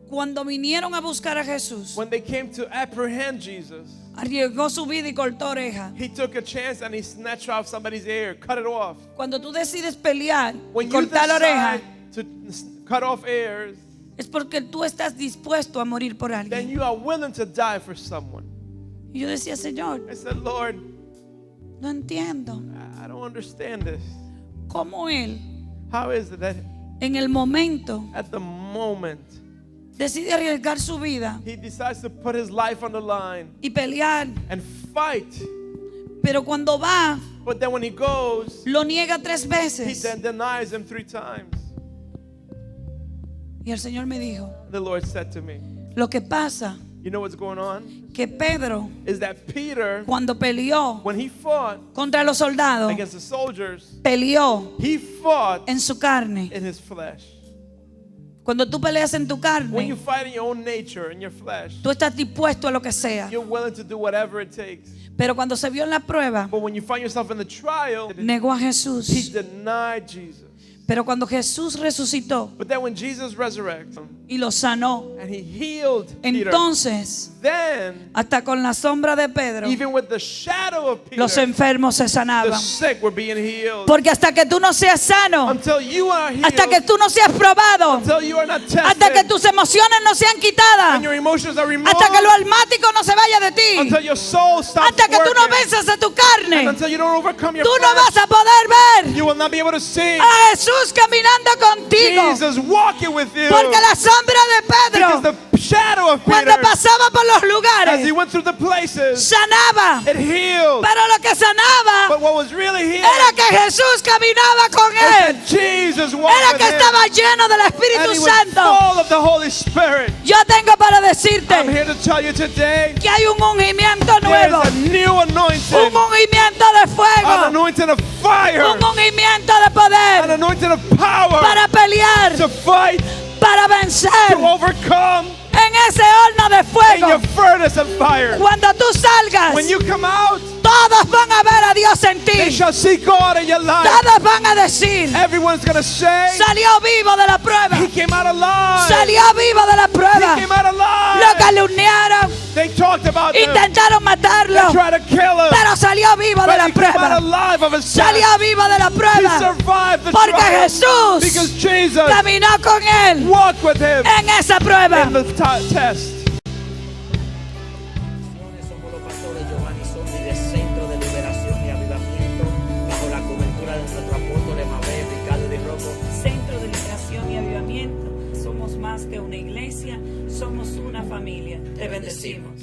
cuando vinieron a buscar a Jesús, when they came to apprehend Jesus, arriesgó su vida y cortó oreja. he took a chance and he snatched off somebody's ear, cut it off. Cuando tú decides pelear y When you cortar la oreja, decide to cut off ears, es porque tú estás dispuesto a morir por then alguien. you are willing to die for someone. Y yo decía, Señor, I said, Lord, no entiendo I don't understand this. cómo Él, How is it that en el momento, at the moment decide arriesgar su vida he decides to put his life on the line y pelear, and fight, pero cuando va, but then when he goes, lo niega 3 he veces? then denies him 3 times? Y el Señor me dijo, The Lord said to me, lo que pasa you know what's going on? que Pedro, Is that Peter, cuando peleó when he fought contra los soldados, against the soldiers, peleó he fought en su carne. in his flesh. Cuando tú peleas en tu When you carne, fight in your own nature, in your flesh, tú estás dispuesto a lo que sea. you're willing to do whatever it takes. Pero cuando se vio en la prueba, But when you find yourself in the trial, negó a he Jesús. denied Jesus. Pero cuando Jesús resucitó But then when Jesus resurrected y lo sanó, and he healed Peter, entonces, then hasta con la sombra de Pedro, even with the shadow of Peter, los enfermos se the sanaban. sick were being healed. Porque hasta que tú no seas sano, Until you are healed, hasta que tú no seas probado, until you are not hasta que tested, tus emociones no sean quitadas, and your emotions are removed, hasta que lo almático no se vaya de ti, until your soul stops hasta que tú no working, venzas a tu and carne, until you don't overcome your tú no flesh, vas a poder ver you will not be able to see a Jesús caminando contigo. Jesus walking with you. Porque la sombra de Because Pedro, the shadow of cuando Peter, pasaba por los as he lugares, went through the places, sanaba. it healed. Pero lo que sanaba But what was really healed era que Jesús caminaba con is él. that Jesus walked Era with que him, estaba lleno del and Espíritu he was Santo. full of the Holy Spirit. Yo tengo para I'm decirte here to tell you today, que hay un ungimiento there's nuevo, a new anointing, un ungimiento de an fuego, anointing of fire, un ungimiento de an poder anointing of power para fight, para vencer to overcome en ese horno de in fuego. your furnace of fire. Cuando tú salgas, When you come out, todos van a ver a Dios en they ti. shall see God in your life. Todos van a decir, Everyone's going to say, salió vivo de la prueba. he came out alive. Salió vivo de la He prueba. came out Lo alive. calumniaron, They talked about him. intentaron They matarlo, tried to kill him. pero salió vivo de But la he came out prueba. alive of his Salió death. vivo de la He prueba. survived the Porque trial. Jesús Because Jesus caminó con él walked with him en esa prueba. in the test. Somos los pastores Giovanni Sondi de Centro de Liberación y Avivamiento, bajo la cobertura de nuestro apóstol Emanuel Ricardo de Rocco. Centro de Liberación y Avivamiento. Somos más que una iglesia, somos una familia. Te bendecimos.